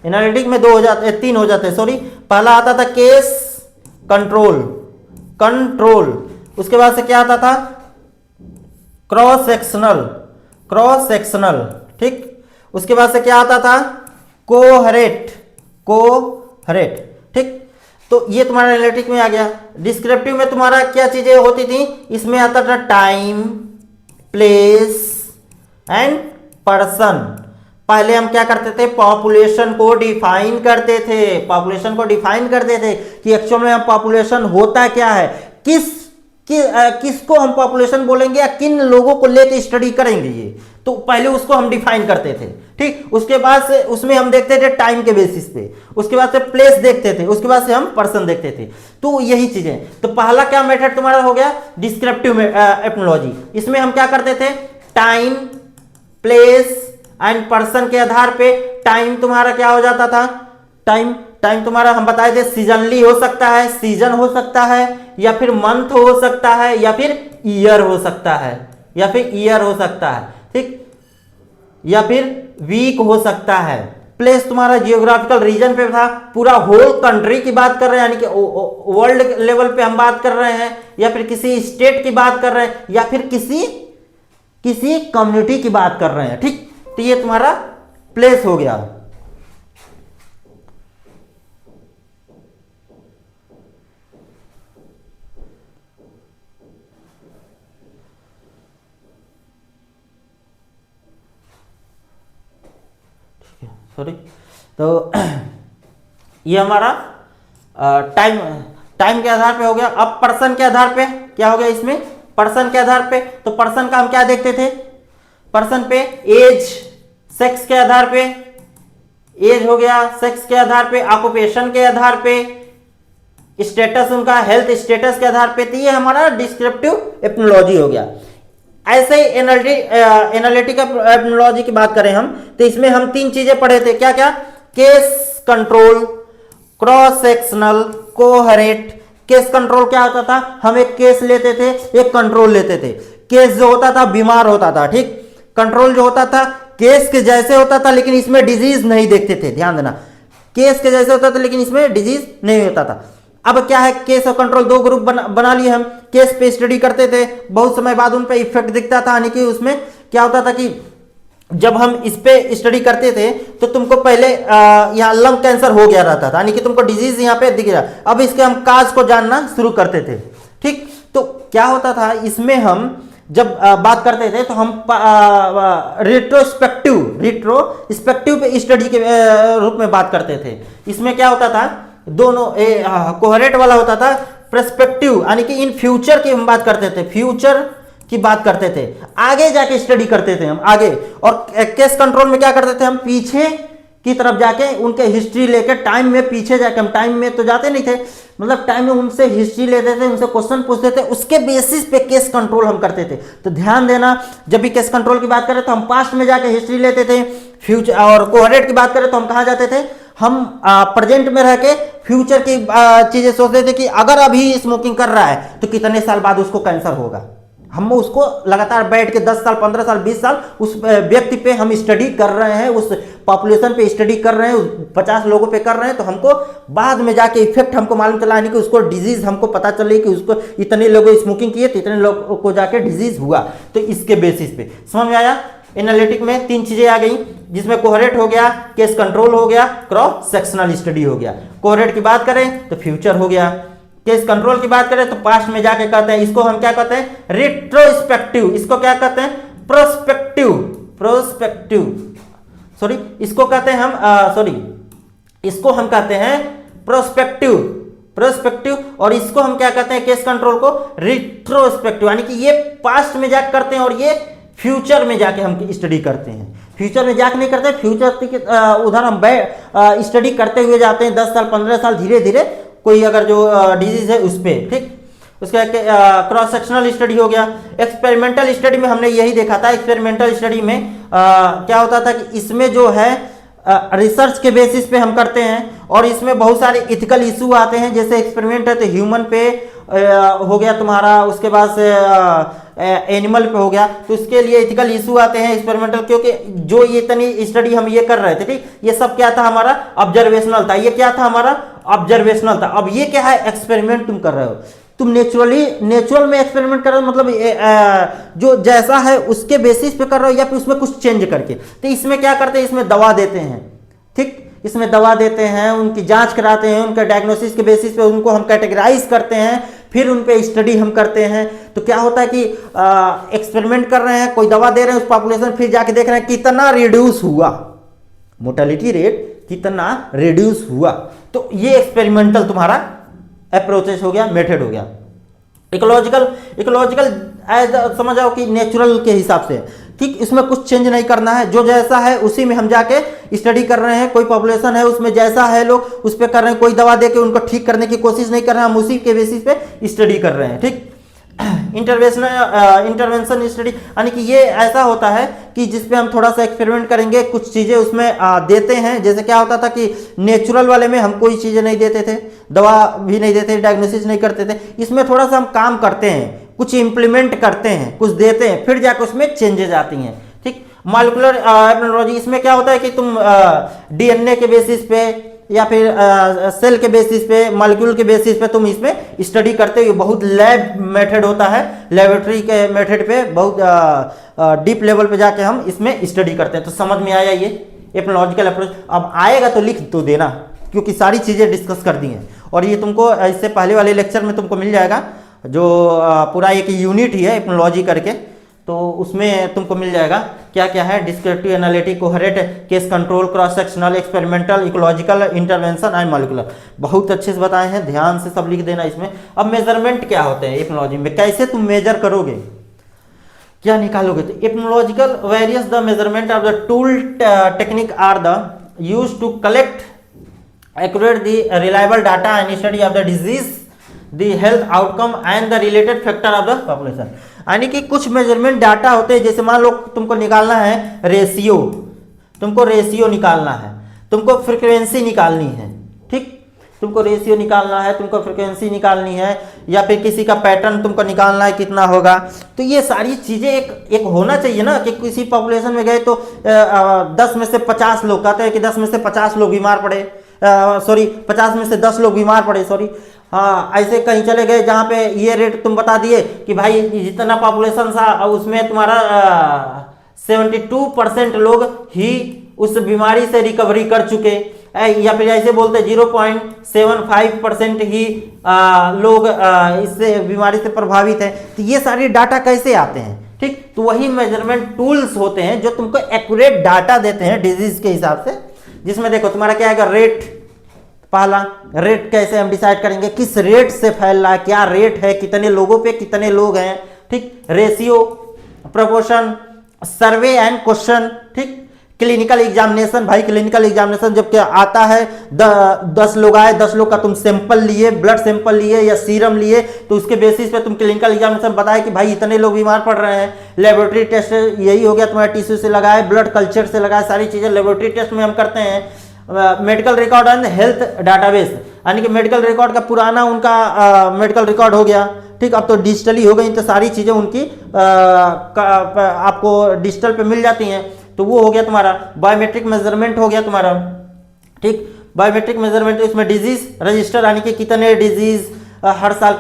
S1: एनालिटिक में दो हो जाते, तीन हो जाते, सॉरी। पहला आता था केस कंट्रोल, उसके बाद से क्या आता था क्रॉस सेक्शनल, ठीक। उसके बाद से क्या आता था कोहेरेंट, ठीक। तो ये तुम्हारा एनालिटिक में आ गया। डिस्क्रिप्टिव में तुम्हारा क्या चीजें होती थी, इसमें आता था टाइम, प्लेस एंड पर्सन। पहले हम क्या करते थे, पॉपुलेशन को डिफाइन करते थे, कि एक्चुअल में हम पॉपुलेशन होता क्या है, किसको हम पॉपुलेशन बोलेंगे या किन लोगों को लेकर स्टडी करेंगे, ये तो पहले उसको हम डिफाइन करते थे, ठीक। उसके बाद से उसमें हम देखते थे टाइम के बेसिस पे, उसके बाद से प्लेस देखते थे, उसके बाद से हम पर्सन देखते थे। तो यही चीजें, तो पहला क्या मेथड तुम्हारा हो गया डिस्क्रिप्टिव एपिनोलॉजी। इसमें हम क्या करते थे, टाइम, प्लेस एंड पर्सन के आधार पे टाइम तुम्हारा क्या हो जाता था, टाइम तुम्हारा हम बताए थे सीजनली हो सकता है, सीजन हो सकता है, या फिर मंथ हो सकता है, या फिर ईयर हो सकता है, ठीक, या फिर वीक हो सकता है। प्लेस तुम्हारा जियोग्राफिकल रीजन पे था, पूरा होल कंट्री की बात कर रहे हैं, यानी कि वर्ल्ड लेवल पे हम बात कर रहे हैं, या फिर किसी स्टेट की बात कर रहे हैं, या फिर किसी कम्युनिटी की बात कर रहे हैं, ठीक। तो ये तुम्हारा प्लेस हो गया। सॉरी, तो ये हमारा टाइम के आधार पे हो गया। अब पर्सन के आधार पे क्या हो गया, इसमें पर्सन के आधार पे, तो पर्सन का हम क्या देखते थे, पर्सन पे एज, सेक्स के आधार पे एज हो गया, सेक्स के आधार पे, ऑक्यूपेशन के आधार पे, स्टेटस उनका हेल्थ स्टेटस के आधार पे। तो ये हमारा डिस्क्रिप्टिव एपिनोलॉजी हो गया। ऐसे ही एनालिटिक एपिनोलॉजी की बात करें हम, तो इसमें हम तीन चीजें पढ़े थे, क्या क्या, case control, cross sectional, coherent. Case control क्या होता था, हम एक केस लेते थे, एक कंट्रोल लेते थे। केस जो होता था बीमार होता था, ठीक, कंट्रोल जो होता था केस के जैसे होता था, लेकिन इसमें डिजीज नहीं देखते थे, ध्यान देना, केस के जैसे होता था लेकिन इसमें डिजीज नहीं होता था। अब क्या है, केस और कंट्रोल दो ग्रुप बना लिए हम। केस पे स्टडी करते थे, बहुत समय बाद उन पे इफेक्ट दिखता था, यानी कि उसमें क्या होता था कि जब हम इस पे स्टडी करते थे तो तुमको पहले यहाँ लंग कैंसर हो गया रहता था, यानी कि तुमको डिजीज यहाँ पे दिख रहा। अब इसके हम काज को जानना शुरू करते थे। ठीक, तो क्या होता था इसमें हम जब बात करते थे तो हम रिट्रोस्पेक्टिव पे स्टडी के रूप में बात करते थे। इसमें क्या होता था, दोनों कोहरेट वाला होता था, पर्सपेक्टिव यानी कि इन फ्यूचर की हम बात करते थे, फ्यूचर की बात करते थे, आगे जाके स्टडी करते थे हम आगे। और केस कंट्रोल में क्या करते थे हम, पीछे की तरफ जाके उनके हिस्ट्री लेके टाइम में पीछे जाके, हम टाइम में तो जाते नहीं थे, मतलब टाइम में उनसे हिस्ट्री लेते थे, उनसे क्वेश्चन पूछते थे, उसके बेसिस पे केस कंट्रोल हम करते थे। तो ध्यान देना, जब भी केस कंट्रोल की बात करें तो हम पास्ट में जाके हिस्ट्री लेते थे, फ्यूचर। और कोहरेट की बात करें तो हम कहाँ जाते थे, हम प्रेजेंट में रह के फ्यूचर की चीजें सोचते थे कि अगर अभी स्मोकिंग कर रहा है तो कितने साल बाद उसको कैंसर होगा। हम उसको लगातार बैठ के 10 साल 15 साल 20 साल उस व्यक्ति पे हम स्टडी कर रहे हैं, उस पॉपुलेशन पे स्टडी कर रहे हैं, 50 लोगों पे कर रहे हैं, तो हमको बाद में जाके इफेक्ट हमको मालूम चला, कि उसको डिजीज हमको पता चले कि उसको इतने लोगों स्मोकिंग किए तो इतने लोगों को जाके डिजीज हुआ। तो इसके बेसिस पे समझ में आया। एनालिटिक में 3 चीजें आ गई, जिसमें कोहरेट हो गया, केस कंट्रोल हो गया, क्रॉस सेक्शनल स्टडी हो गया। कोहरेट की बात करें तो फ्यूचर हो गया, केस कंट्रोल की बात करें तो पास्ट में जाके कहते हैं, इसको हम क्या कहते हैं, रिट्रोस्पेक्टिव, इसको क्या कहते हैं, प्रोस्पेक्टिव सॉरी, इसको कहते हैं हम इसको हम कहते हैं प्रोस्पेक्टिव, और इसको हम क्या कहते हैं, केस कंट्रोल को रिट्रोस्पेक्टिव, यानी कि ये पास्ट में जाके करते हैं और ये फ्यूचर में जाके हम स्टडी करते हैं। फ्यूचर में जाके नहीं करते, फ्यूचर उधर हम स्टडी करते हुए जाते हैं 10 साल 15 साल, धीरे धीरे कोई अगर जो डिजीज है उस पर। ठीक, उसके क्रॉस सेक्शनल स्टडी हो गया। एक्सपेरिमेंटल स्टडी में हमने यही देखा था, एक्सपेरिमेंटल स्टडी में क्या होता था कि इसमें जो है रिसर्च के बेसिस पे हम करते हैं, और इसमें बहुत सारे इथिकल इशू आते हैं। जैसे एक्सपेरिमेंट है तो ह्यूमन पे हो गया तुम्हारा, उसके बाद से एनिमल पे हो गया, तो इसके लिए इथिकल इशू आते हैं एक्सपेरिमेंटल, क्योंकि जो ये इतनी स्टडी हम ये कर रहे थे, ठीक, ये सब क्या था, हमारा ऑब्जर्वेशनल था। ये क्या था, हमारा ऑब्जर्वेशनल था। अब ये क्या है, एक्सपेरिमेंट तुम कर रहे हो, तुम नेचुरल में एक्सपेरिमेंट कर रहे हो, मतलब जो जैसा है उसके बेसिस पे कर रहे हो, या फिर उसमें कुछ चेंज करके। तो इसमें क्या करते हैं, इसमें दवा देते हैं। ठीक, इसमें दवा देते हैं, उनकी जांच कराते हैं, उनके डायग्नोसिस के बेसिस पे उनको हम कैटेगराइज करते हैं, फिर उन पे स्टडी हम करते हैं। तो क्या होता है कि एक्सपेरिमेंट कर रहे हैं, कोई दवा दे रहे हैं उस पॉपुलेशन, फिर जाके देख रहे हैं कितना रिड्यूस हुआ, मोर्टेलिटी रेट कितना रिड्यूस हुआ। तो ये एक्सपेरिमेंटल तुम्हारा अप्रोचेस हो गया, मेथड हो गया। इकोलॉजिकल एज समझ आओ कि नेचुरल के हिसाब से, ठीक, इसमें कुछ चेंज नहीं करना है, जो जैसा है उसी में हम जाके स्टडी कर रहे हैं। कोई पॉपुलेशन है उसमें जैसा है लोग उस पर कर रहे हैं, कोई दवा देके उनको ठीक करने की कोशिश नहीं कर रहे हैं, हम उसी के बेसिस पे स्टडी कर रहे हैं। ठीक, इंटरवेंशन स्टडी, यानी कि ये ऐसा होता है कि जिसपे हम थोड़ा सा एक्सपेरिमेंट करेंगे, कुछ चीजें उसमें देते हैं। जैसे क्या होता था कि नेचुरल वाले में हम कोई चीजें नहीं देते थे, दवा भी नहीं देते, डायग्नोसिस नहीं करते थे। इसमें थोड़ा सा हम काम करते हैं, कुछ इंप्लीमेंट करते हैं, कुछ देते हैं, फिर जाकर उसमें चेंजेस आती हैं। ठीक, मॉलिक्यूलर एपिडेमियोलॉजी, इसमें क्या होता है कि तुम डीएनए के बेसिस पे या फिर सेल के बेसिस पे, मॉलिक्यूल के बेसिस पे तुम इसमें स्टडी करते हो। बहुत लैब मेथड होता है, लेबोरेटरी के मेथड पे बहुत डीप लेवल पे जाके हम इसमें स्टडी करते हैं। तो समझ में आया ये एपिडेमियोलॉजिकल अप्रोच। अब आएगा तो लिख तो देना, क्योंकि सारी चीज़ें डिस्कस कर दी हैं, और ये तुमको इससे पहले वाले लेक्चर में तुमको मिल जाएगा, जो पूरा एक यूनिट ही है एपिडेमियोलॉजी करके, तो उसमें तुमको मिल जाएगा क्या क्या है, descriptive, analytic, coherent, case control, cross sectional, experimental, ecological, intervention and molecular. बहुत अच्छे से बताए हैं, ध्यान से सब लिख देना इसमें। अब मेजरमेंट क्या होते हैं एपिडेमियोलॉजी में, कैसे तुम मेजर करोगे, क्या निकालोगे। तो epidemiological various the measurement of the tool technique are the use to collect accurate the reliable data and study of the disease, the health outcome and the related factor of the population. यानी कि कुछ measurement data होते हैं, जैसे मान लो तुमको निकालना है रेशियो, तुमको रेशियो निकालना है, तुमको फ्रीक्वेंसी निकालनी है। ठीक, तुमको रेशियो निकालना है, तुमको फ्रीक्वेंसी निकालनी है, या फिर किसी का पैटर्न तुमको निकालना है कितना होगा। तो ये सारी चीजें एक होना चाहिए ना, कि किसी पॉपुलेशन में गए तो 10 में से 50 लोग, कहते हैं कि 10 में से 50 लोग बीमार पड़े, 50 में से 10 लोग बीमार पड़े, हाँ, ऐसे कहीं चले गए जहाँ पे ये रेट तुम बता दिए कि भाई जितना पॉपुलेशन था उसमें तुम्हारा 72% लोग ही उस बीमारी से रिकवरी कर चुके, या फिर ऐसे बोलते 0.75% ही लोग इससे बीमारी से प्रभावित हैं। तो ये सारी डाटा कैसे आते हैं, ठीक, तो वही मेजरमेंट टूल्स होते हैं जो तुमको एक्यूरेट डाटा देते हैं डिजीज के हिसाब से। जिसमें देखो तुम्हारा क्या है, रेट, पहला रेट कैसे हम डिसाइड करेंगे, किस रेट से फैल रहा है, क्या रेट है, कितने लोगों पे कितने लोग हैं, ठीक, ratio, proportion, survey and question, ठीक, क्लिनिकल एग्जामिनेशन, भाई क्लिनिकल एग्जामिनेशन जब क्या आता है, 10 लोग आए, 10 लोग का तुम सैंपल लिए, ब्लड सैंपल लिए या सीरम लिए, तो उसके बेसिस पे तुम क्लिनिकल एग्जामिनेशन बताए कि भाई इतने लोग बीमार पड़ रहे हैं। लेबोरेटरी टेस्ट यही हो गया तुम्हारा, टिश्यू से लगाए, ब्लड कल्चर से लगाए, सारी चीजें लेबोरेटरी टेस्ट में हम करते हैं। Medical record and health database, यानी कि मेडिकल रिकॉर्ड का पुराना उनका मेडिकल रिकॉर्ड हो गया, ठीक, अब तो डिजिटली हो गई, तो सारी चीजें उनकी आपको डिजिटल पे मिल जाती हैं, तो वो हो गया तुम्हारा। बायोमेट्रिक मेजरमेंट हो गया तुम्हारा, ठीक, बायोमेट्रिक मेजरमेंट इसमें डिजीज रजिस्टर, यानी कि कितने डिजीज हर साल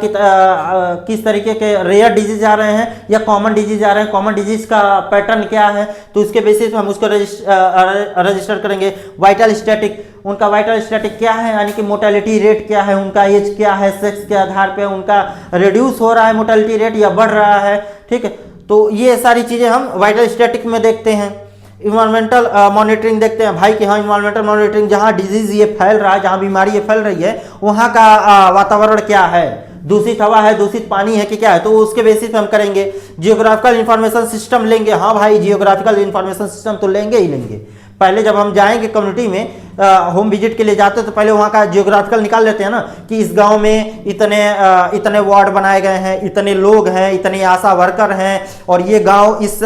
S1: किस तरीके के रेयर डिजीज आ रहे हैं या कॉमन डिजीज आ रहे हैं, कॉमन डिजीज का पैटर्न क्या है, तो उसके बेसिस पे हम उसको रजिस्टर करेंगे। वाइटल स्टैटिक, उनका वाइटल स्टैटिक क्या है, यानी कि मोर्टेलिटी रेट क्या है, उनका एज क्या है, सेक्स के आधार पे उनका रिड्यूस हो रहा है मोर्टेलिटी रेट या बढ़ रहा है, ठीक है, तो ये सारी चीजें हम वाइटल स्टैटिक में देखते हैं। इन्वायरमेंटल मॉनिटरिंग देखते हैं भाई कि हाँ इन्वायरमेंटल मॉनिटरिंग, जहाँ डिजीज ये फैल रहा है, जहाँ बीमारी ये फैल रही है, वहाँ का वातावरण क्या है, दूषित हवा है, दूषित पानी है कि क्या है, तो उसके बेसिस पे हम करेंगे। जियोग्राफिकल इंफॉर्मेशन सिस्टम लेंगे, हाँ भाई जियोग्राफिकल इंफॉर्मेशन सिस्टम तो लेंगे ही लेंगे। पहले जब हम जाएंगे कम्युनिटी में होम विजिट के लिए जाते हैं तो पहले वहाँ का जियोग्राफिकल निकाल लेते हैं ना, कि इस गांव में इतने वार्ड बनाए गए हैं, इतने लोग हैं, इतने आशा वर्कर हैं, और ये गांव इस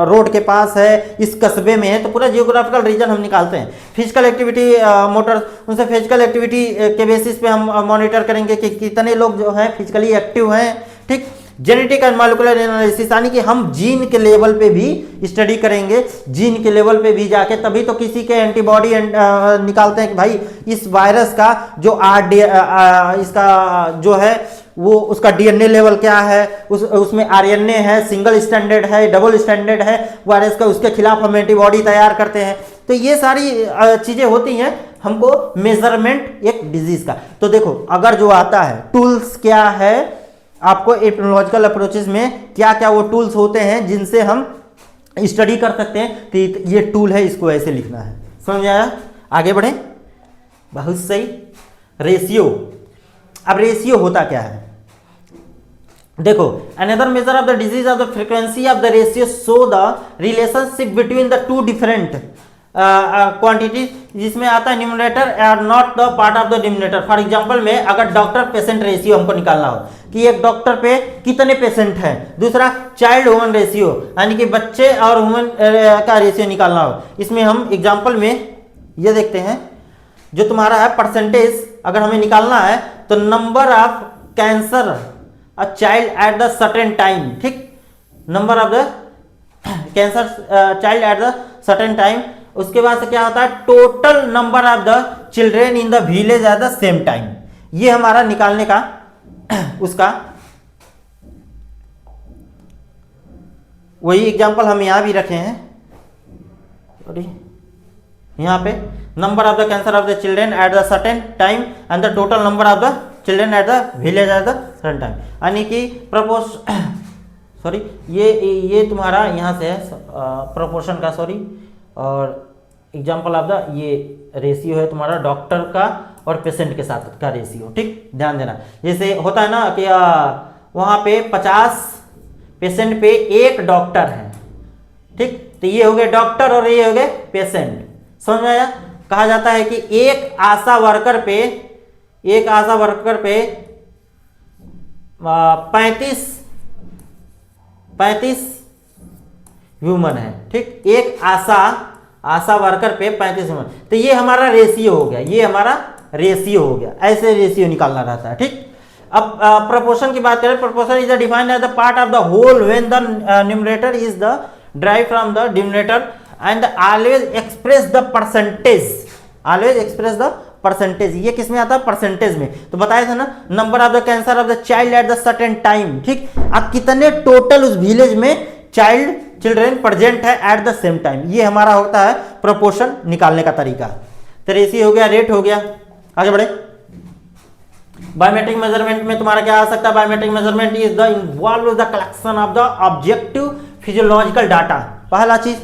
S1: रोड के पास है, इस कस्बे में है, तो पूरा जियोग्राफिकल रीजन हम निकालते हैं। फिजिकल एक्टिविटी मोटर, उनसे फिजिकल एक्टिविटी के बेसिस पे हम मॉनिटर करेंगे कि कितने लोग जो है फिजिकली एक्टिव हैं, ठीक। जेनेटिक एंड मॉलिक्यूलर एनालिसिस, यानी कि हम जीन के लेवल पे भी स्टडी करेंगे, जीन के लेवल पे भी जाके तभी तो किसी के एंटीबॉडी निकालते हैं कि भाई इस वायरस का जो इसका जो है वो उसका डीएनए लेवल क्या है, उसमें आरएनए है, सिंगल स्टैंडर्ड है, डबल स्टैंडर्ड है वायरस का, उसके खिलाफ हम एंटीबॉडी तैयार करते हैं। तो ये सारी चीजें होती हैं हमको मेजरमेंट एक डिजीज का। तो देखो अगर जो आता है टूल्स क्या है, आपको एपिडेमियोलॉजिकल अप्रोचेस में क्या क्या वो टूल्स होते हैं जिनसे हम स्टडी कर सकते हैं, तो ये टूल है, इसको ऐसे लिखना है, समझ आया? आगे बढ़े, बहुत सही। रेशियो, अब रेशियो होता क्या है, देखो another measure of the disease of the frequency of the ratio show the relationship between the two different quantity, जिसमें आता है numerator are not the part of the denominator. For example में अगर डॉक्टर पेशेंट रेशियो हमको निकालना हो कि एक डॉक्टर पे कितने पेशेंट हैं, दूसरा चाइल्ड ह्यूमन रेशियो यानी कि बच्चे और ह्यूमन का रेशियो निकालना हो, इसमें हम एग्जांपल में ये देखते हैं जो तुम्हारा है परसेंटेज, अगर हमें निकालना है तो number of cancer a child at the certain time, ठीक, number of the cancer child at the certain time. उसके बाद से क्या होता है, total number of the children in the village at the same time. ये हमारा निकालने का उसका वही एग्जांपल हम यहां भी रखे हैं, सॉरी, यहां पे number of the cancer of the children eight the certain time and the total number of the children at the village at the certain time, यानी कि सॉरी ये तुम्हारा यहां से है प्रोपोर्शन का, सॉरी, और एग्जाम्पल ऑफ द ये रेशियो है तुम्हारा डॉक्टर का और पेशेंट के साथ का रेशियो, ठीक, ध्यान देना। जैसे होता है ना कि वहां पे 50 पेशेंट पे एक डॉक्टर है, ठीक, तो ये हो गए डॉक्टर और ये हो गए पेशेंट, समझ में आया? कहा जाता है कि एक आशा वर्कर पे 35 ह्यूमन है, ठीक, एक आशा वर्कर पे 35 ह्यूमन, तो ये हमारा रेशियो हो गया, ये हमारा रेशियो हो गया, ऐसे रेशियो निकालना रहता है, ठीक। अब प्रोपोर्शन की बात करें, proportion is defined as the part of the whole when the numerator is the derive from the denominator and always express the percentage, always express the percentage. ये किसमें आता है, परसेंटेज में। तो बताया था ना, number of the cancer of the child at the certain time, ठीक, अब कितने टोटल उस विलेज में चाइल्ड चिल्ड्रेन प्रेजेंट है एट द सेम टाइम। ये हमारा होता है प्रोपोर्शन निकालने का तरीका। तो रेशियो हो गया, रेट हो गया। आगे बढ़े। बायोमेट्रिक मेजरमेंट में तुम्हारा क्या आ सकता है? Biometric measurement is the involve the collection of the objective physiological data. पहला चीज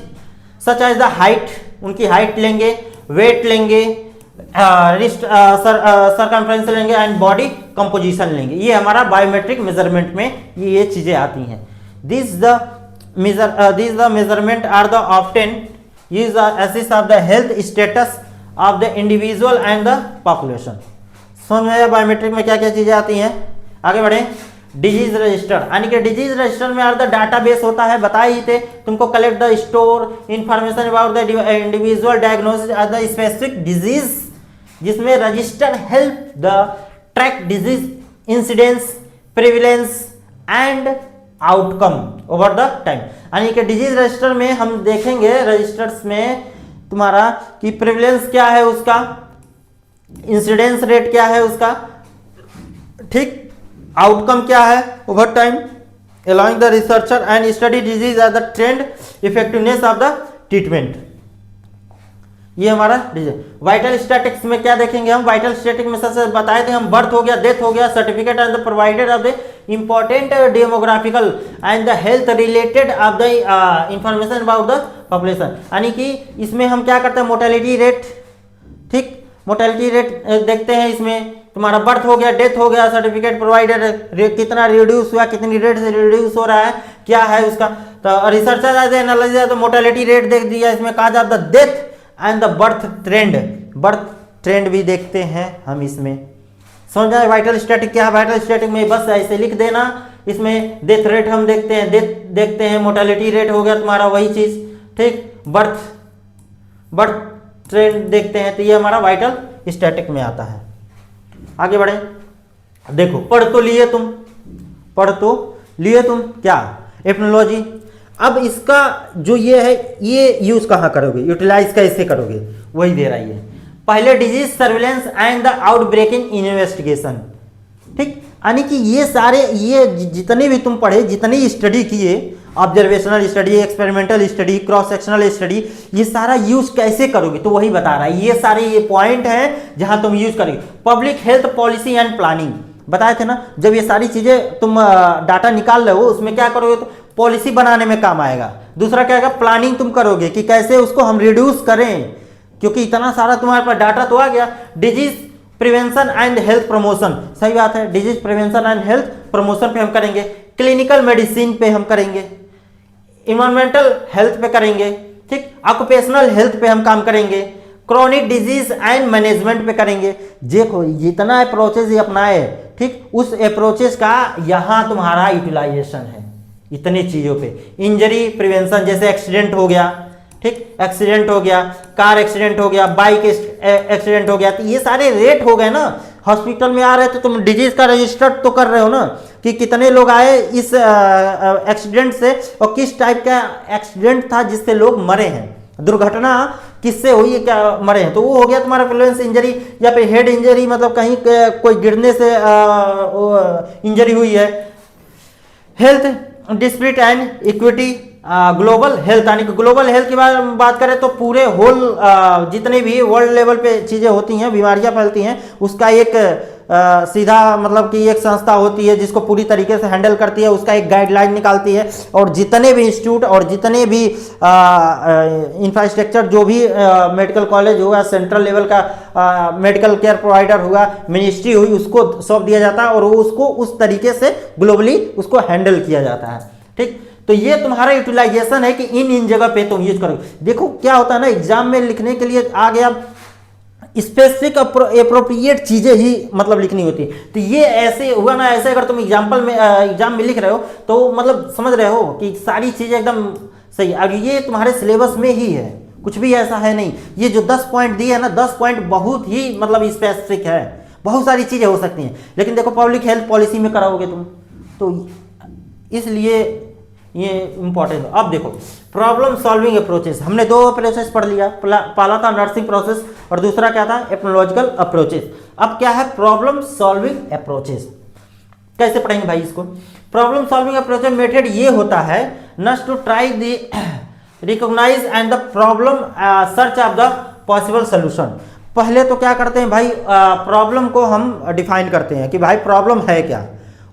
S1: सच एज द हाइट, उनकी हाइट लेंगे, वेट लेंगे, सरकमफ्रेंस लेंगे एंड बॉडी कंपोजिशन लेंगे। ये हमारा बायोमेट्रिक मेजरमेंट में ये चीजें आती हैं। This the measurement are the often use assist of the health status of the individual and the population. समझ में आया बायोमेट्रिक में क्या क्या चीजें आती हैं? आगे बढ़े। डिजीज रजिस्टर, यानी कि डिजीज रजिस्टर में आर द डाटाबेस होता है, बताए ही थे तुमको। Collect the store information about the individual diagnosis of the specific disease, जिसमें register help the track disease incidence, prevalence and outcome over the time. यानी कि डिजीज रजिस्टर में हम देखेंगे, रजिस्टर्स में तुम्हारा कि प्रिविलेंस क्या है उसका, इंसिडेंस रेट क्या है उसका, ठीक, आउटकम क्या है over time, allowing the researcher and study disease as the trend effectiveness of the treatment. ये हमारा डिजीज। वाइटल स्टैटिक्स में क्या देखेंगे हम? वाइटल स्टैटिक में सबसे बताए थे हम, बर्थ हो गया, डेथ हो गया, certificate and the provided of the important demographical and the health related of the information about the population. यानी कि इसमें हम क्या करते हैं? मोर्टेलिटी रेट, ठीक, मोर्टेलिटी रेट देखते हैं। इसमें तुम्हारा बर्थ हो गया, डेथ हो गया, सर्टिफिकेट प्रोवाइडेड, कितना रिड्यूस हुआ, कितनी रेट से रिड्यूस हो रहा है, क्या है उसका। तो रिसर्चर एनालिसिस तो मोर्टेलिटी रेट देख दिया। इसमें कहा जाता है death and the birth trend, birth trend भी देखते हैं हम इसमें। समझ आए वाइटल स्टैटिक क्या है? वाइटल स्टैटिक में बस ऐसे लिख देना। इसमें डेथ रेट हम देखते हैं, डेथ देखते हैं, मोर्टेलिटी रेट हो गया तुम्हारा वही चीज, ठीक, बर्थ ट्रेंड देखते हैं। तो ये हमारा वाइटल स्टैटिक में आता है। आगे बढ़े। देखो पढ़ तो लिए तुम क्या? एपनोलॉजी। अब इसका जो ये है, ये यूज कहाँ करोगे, यूटिलाइज कैसे करोगे, वही दे रही है। पहले disease surveillance and the आउटब्रेकिंग investigation, ठीक, यानी कि ये सारे, ये जितने भी तुम पढ़े, जितनी स्टडी किए, observational study, experimental study, cross sectional study, ये सारा यूज कैसे करोगे, तो वही बता रहा है। ये सारे ये पॉइंट हैं जहां तुम यूज करोगे। Public health policy and planning बताए थे ना, जब ये सारी चीजें तुम डाटा निकाल रहे हो, उसमें क्या करोगे, तो पॉलिसी बनाने में काम आएगा। दूसरा क्या आएगा? प्लानिंग तुम करोगे कि कैसे उसको हम रिड्यूस करें, क्योंकि इतना सारा तुम्हारे पास डाटा तो आ गया। Disease prevention and health promotion, सही बात है, disease prevention and health promotion पे हम करेंगे। क्लिनिकल मेडिसिन पे हम करेंगे, इन्वायरमेंटल हेल्थ पे करेंगे, ठीक, ऑक्यूपेशनल हेल्थ पे हम काम करेंगे, क्रॉनिक डिजीज एंड मैनेजमेंट पे करेंगे। देखो जितना अप्रोचेज अपनाए, ठीक, उस अप्रोचेज का यहाँ तुम्हारा यूटिलाइजेशन है इतनी चीजों पे। इंजरी प्रिवेंशन, जैसे एक्सीडेंट हो गया, ठीक, एक्सीडेंट हो गया, कार एक्सीडेंट हो गया, बाइक एक्सीडेंट हो गया, तो ये सारे रेट हो गए ना। हॉस्पिटल में आ रहे तो तुम डिजीज का रजिस्टर तो कर रहे हो ना, कि कितने लोग आए इस एक्सीडेंट से और किस टाइप का एक्सीडेंट था जिससे लोग मरे हैं, दुर्घटना किससे हुई है, क्या मरे हैं, तो वो हो गया तुम्हारा प्रिवेंस इंजरी। या फिर हेड इंजरी, मतलब कहीं कोई गिरने से इंजरी हुई है। Health dispute and equity, global health, यानी कि ग्लोबल हेल्थ की बात करें तो पूरे होल जितने भी वर्ल्ड लेवल पे चीजें होती हैं, बीमारियां फैलती हैं, उसका एक सीधा मतलब कि एक संस्था होती है जिसको पूरी तरीके से हैंडल करती है, उसका एक गाइडलाइन निकालती है। और जितने भी इंस्टीट्यूट और जितने भी इंफ्रास्ट्रक्चर, जो भी मेडिकल कॉलेज हुआ, सेंट्रल लेवल का मेडिकल केयर प्रोवाइडर हुआ, मिनिस्ट्री हुई, उसको सौंप दिया जाता है और उसको उस तरीके से ग्लोबली उसको हैंडल किया जाता है, ठीक। तो ये तुम्हारा यूटिलाइजेशन है कि इन जगह पे तुम यूज करोगे। देखो क्या होता है ना, एग्जाम में लिखने के लिए आ गया, स्पेसिफिक अप्रोप्रिएट चीजें ही मतलब लिखनी होती है। तो ये ऐसे हुआ ना, ऐसे अगर तुम एग्जाम में लिख रहे हो तो मतलब समझ रहे हो कि सारी चीजें एकदम सही। अब ये तुम्हारे सिलेबस में ही है, कुछ भी ऐसा है नहीं। ये जो 10 पॉइंट दिए है ना, 10 पॉइंट बहुत ही मतलब स्पेसिफिक है, बहुत सारी चीजें हो सकती हैं। लेकिन देखो पब्लिक हेल्थ पॉलिसी में कराओगे तुम, तो इसलिए ये इंपॉर्टेंट है। अब देखो प्रॉब्लम सॉल्विंग अप्रोचेस, हमने दो अप्रोचेस पढ़ लिया, पहला था नर्सिंग प्रोसेस और दूसरा क्या था, एपनोलॉजिकल अप्रोचेस। अब क्या है प्रॉब्लम सॉल्विंग अप्रोचेस, कैसे पढ़ेंगे भाई इसको। प्रॉब्लम सॉल्विंग अप्रोच मेथड ये होता है must to try the recognize and the problem search of the possible solution. पहले तो क्या करते हैं भाई, प्रॉब्लम को हम डिफाइन करते हैं कि भाई प्रॉब्लम है क्या,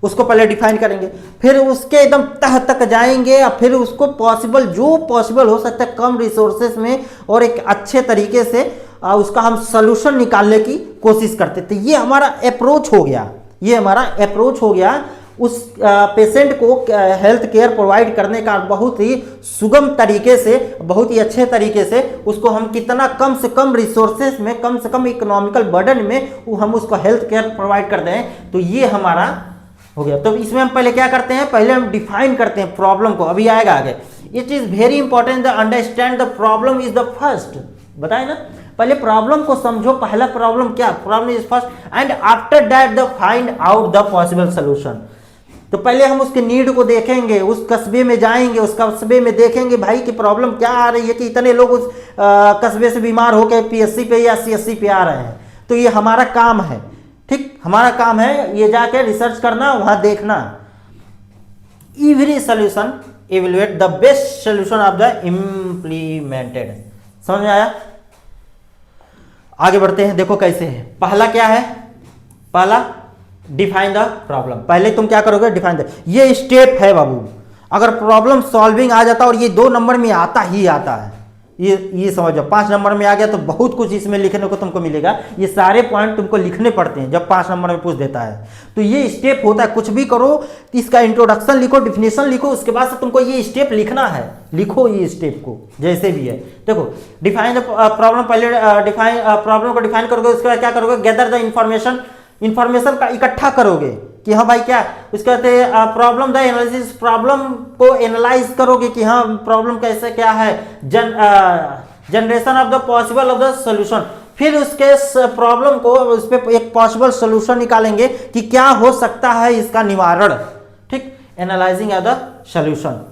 S1: उसको पहले डिफाइन करेंगे, फिर उसके एकदम तह तक जाएंगे और फिर उसको पॉसिबल, जो पॉसिबल हो सकता है कम रिसोर्सेस में और एक अच्छे तरीके से उसका हम सोल्यूशन निकालने की कोशिश करते। तो ये हमारा अप्रोच हो गया, ये हमारा अप्रोच हो गया उस पेशेंट को हेल्थ केयर प्रोवाइड करने का बहुत ही सुगम तरीके से, बहुत ही अच्छे तरीके से उसको हम कितना कम से कम रिसोर्सेस में, कम से कम इकोनॉमिकल बर्डन में हम उसको हेल्थ केयर प्रोवाइड करते हैं। तो ये हमारा हो गया। तो इसमें हम पहले क्या करते हैं, पहले हम डिफाइन करते हैं प्रॉब्लम को, अभी आएगा आगे। It is very important the understand the problem is the first, बताए ना, पहले प्रॉब्लम को समझो, पहला प्रॉब्लम क्या, problem is first and after that the find out the possible solution. तो पहले हम उसके नीड को देखेंगे, उस कस्बे में जाएंगे, उस कस्बे में देखेंगे भाई कि प्रॉब्लम क्या आ रही है कि इतने लोग उस कस्बे से बीमार होकर पीएससी पे या सीएससी पे आ रहे हैं। तो ये हमारा काम है, ठीक, हमारा काम है ये जाके रिसर्च करना, वहां देखना। Every solution evaluate the best solution of the implemented. समझ में आया? आगे बढ़ते हैं, देखो कैसे है। पहला क्या है, पहला डिफाइन द प्रॉब्लम। पहले तुम क्या करोगे, डिफाइन द, ये स्टेप है बाबू। अगर प्रॉब्लम सॉल्विंग आ जाता और ये 2 नंबर में आता ही आता है, ये समझो। 5 नंबर में आ गया तो बहुत कुछ इसमें लिखने को तुमको मिलेगा। ये सारे पॉइंट तुमको लिखने पड़ते हैं जब 5 नंबर में पूछ देता है। तो ये स्टेप होता है, कुछ भी करो इसका इंट्रोडक्शन लिखो, डिफिनेशन लिखो, उसके बाद से तुमको ये स्टेप लिखना है। लिखो ये स्टेप को जैसे भी है। देखो डिफाइन द प्रॉब्लम, पहले डिफाइन प्रॉब्लम को डिफाइन करोगे, उसके बाद क्या करोगे, गैदर द इंफॉर्मेशन का इकट्ठा करोगे कि हाँ भाई क्या, उसके बाद प्रॉब्लम द एनालिसिस, प्रॉब्लम को एनालाइज करोगे कि हाँ प्रॉब्लम कैसे क्या है, generation of the possible of the solution, फिर उसके प्रॉब्लम को उस पर एक पॉसिबल सोल्यूशन निकालेंगे कि क्या हो सकता है इसका निवारण, ठीक, एनालाइजिंग ऑफ द सोल्यूशन।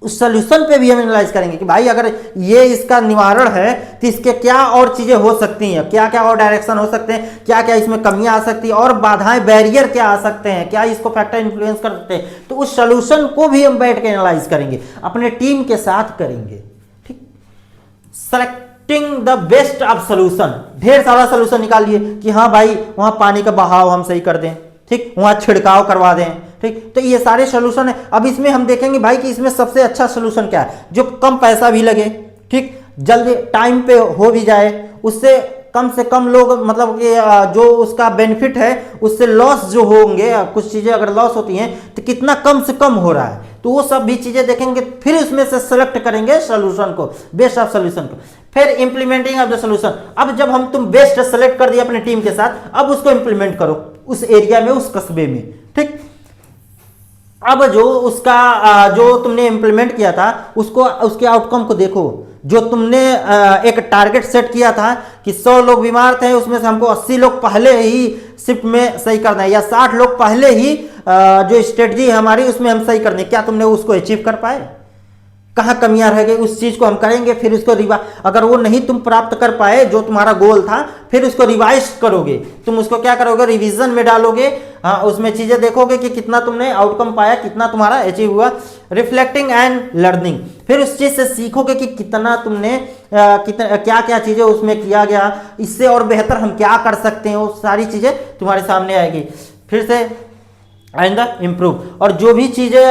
S1: उस सोल्यूशन पे भी हम एनालाइज करेंगे कि भाई अगर ये इसका निवारण है तो इसके क्या और चीजें हो सकती हैं, क्या क्या और डायरेक्शन हो सकते हैं, क्या क्या इसमें कमियां आ सकती हैं, और बाधाएं, बैरियर क्या आ सकते हैं, क्या इसको फैक्टर इन्फ्लुएंस कर सकते हैं। तो उस सोल्यूशन को भी हम बैठ के एनालाइज करेंगे, अपने टीम के साथ करेंगे, ठीक। Selecting the best of solution, ढेर सारा सोल्यूशन निकाल लिए कि हाँ भाई वहां पानी का बहाव हम सही कर दें, ठीक, वहां छिड़काव करवा दें, ठीक। तो ये सारे सोल्यूशन है। अब इसमें हम देखेंगे भाई कि इसमें सबसे अच्छा सोल्यूशन क्या है, जो कम पैसा भी लगे, ठीक, जल्दी टाइम पे हो भी जाए, उससे कम से कम लोग, मतलब कि जो उसका बेनिफिट है उससे लॉस जो होंगे, कुछ चीज़ें अगर लॉस होती हैं तो कितना कम से कम हो रहा है, तो वो सब भी चीज़ें देखेंगे, फिर उसमें से सेलेक्ट करेंगे सोल्यूशन को, बेस्ट ऑफ सोल्यूशन को, फिर इंप्लीमेंटिंग ऑफ द सोल्यूशन। अब जब हम तुम बेस्ट सेलेक्ट कर दिया अपने टीम के साथ, अब उसको इंप्लीमेंट करो उस एरिया में, उस कस्बे में, ठीक। अब जो उसका जो तुमने इंप्लीमेंट किया था उसको, उसके आउटकम को देखो। जो तुमने एक टारगेट सेट किया था कि 100 लोग बीमार थे, उसमें से हमको 80 लोग पहले ही शिफ्ट में सही करना है, या 60 लोग पहले ही जो स्ट्रेटजी है हमारी उसमें हम सही करने, क्या तुमने उसको अचीव कर पाए? कहाँ कमियां रह गई, उस चीज को हम करेंगे, फिर उसको अगर वो नहीं तुम प्राप्त कर पाए जो तुम्हारा गोल था, फिर उसको रिवाइज करोगे, तुम उसको क्या करोगे, रिवीजन में डालोगे, हाँ, उसमें चीजें देखोगे कि कितना तुमने आउटकम पाया, कितना तुम्हारा अचीव हुआ। रिफ्लेक्टिंग एंड लर्निंग, फिर उस चीज से सीखोगे कि कितना तुमने क्या क्या चीजें उसमें किया गया, इससे और बेहतर हम क्या कर सकते हैं, वो सारी चीजें तुम्हारे सामने आएगी। फिर से एंड द इम्प्रूव, और जो भी चीजें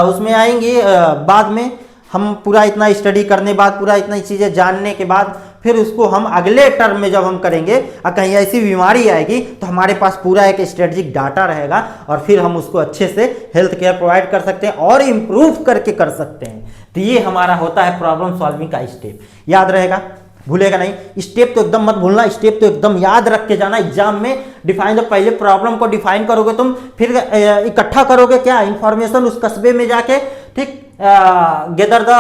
S1: उसमें आएंगी बाद में, हम पूरा इतना स्टडी करने बाद, पूरा इतना चीज़ें जानने के बाद, फिर उसको हम अगले टर्म में जब हम करेंगे और कहीं ऐसी बीमारी आएगी तो हमारे पास पूरा एक स्ट्रेटेजिक डाटा रहेगा, और फिर हम उसको अच्छे से हेल्थ केयर प्रोवाइड कर सकते हैं और इम्प्रूव करके कर सकते हैं। तो ये हमारा होता है प्रॉब्लम सॉल्विंग का स्टेप। याद रहेगा, भूलेगा नहीं। स्टेप तो एकदम मत भूलना, स्टेप तो एकदम याद रख के जाना एग्जाम में। डिफाइन, तो पहले प्रॉब्लम को डिफाइन करोगे तुम, फिर इकट्ठा करोगे क्या, इंफॉर्मेशन उस कस्बे में जाके, ठीक, गेदर द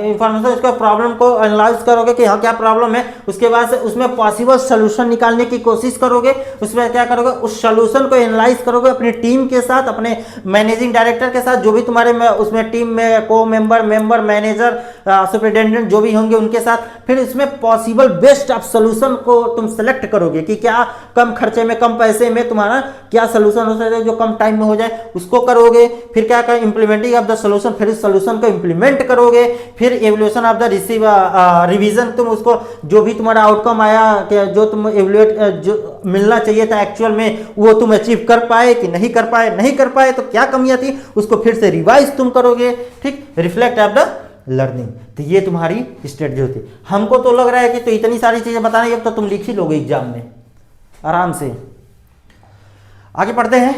S1: इंफॉर्मेशन, उसका प्रॉब्लम को एनालाइज करोगे कि हाँ क्या प्रॉब्लम है, उसके बाद से उसमें पॉसिबल सोल्यूशन निकालने की कोशिश करोगे, उसमें क्या करोगे, उस सोल्यूशन को एनालाइज करोगे अपनी टीम के साथ, अपने मैनेजिंग डायरेक्टर के साथ, जो भी तुम्हारे उसमें टीम में को मेंबर मैनेजर, सुपरिटेंडेंट जो भी होंगे उनके साथ, फिर इसमें पॉसिबल बेस्ट ऑफ सोल्यूशन को तुम सेलेक्ट करोगे कि क्या कम खर्चे में, कम पैसे में तुम्हारा क्या सोल्यूशन हो सकता है जो कम टाइम में हो जाए, उसको करोगे। फिर क्या करें, implementing of the solution, solution, फिर इस सॉल्यूशन को इंप्लीमेंट करोगे, फिर एवल्यूशन ऑफ द रिवीजन, तुम उसको जो भी तुम्हारा आउटकम आया कि जो तुम एवल्यूएट जो मिलना चाहिए था एक्चुअल में वो तुम अचीव कर पाए कि नहीं कर पाए, नहीं कर पाए तो क्या कमियां थी उसको फिर से रिवाइज तुम करोगे, ठीक, रिफ्लेक्ट ऑफ द लर्निंग। तो ये तुम्हारी स्ट्रेटजी होती है। हमको तो लग रहा है कि तो इतनी सारी चीजें बताने अब तो तुम लिख ही लोगे एग्जाम में आराम से। आगे पढ़ते हैं,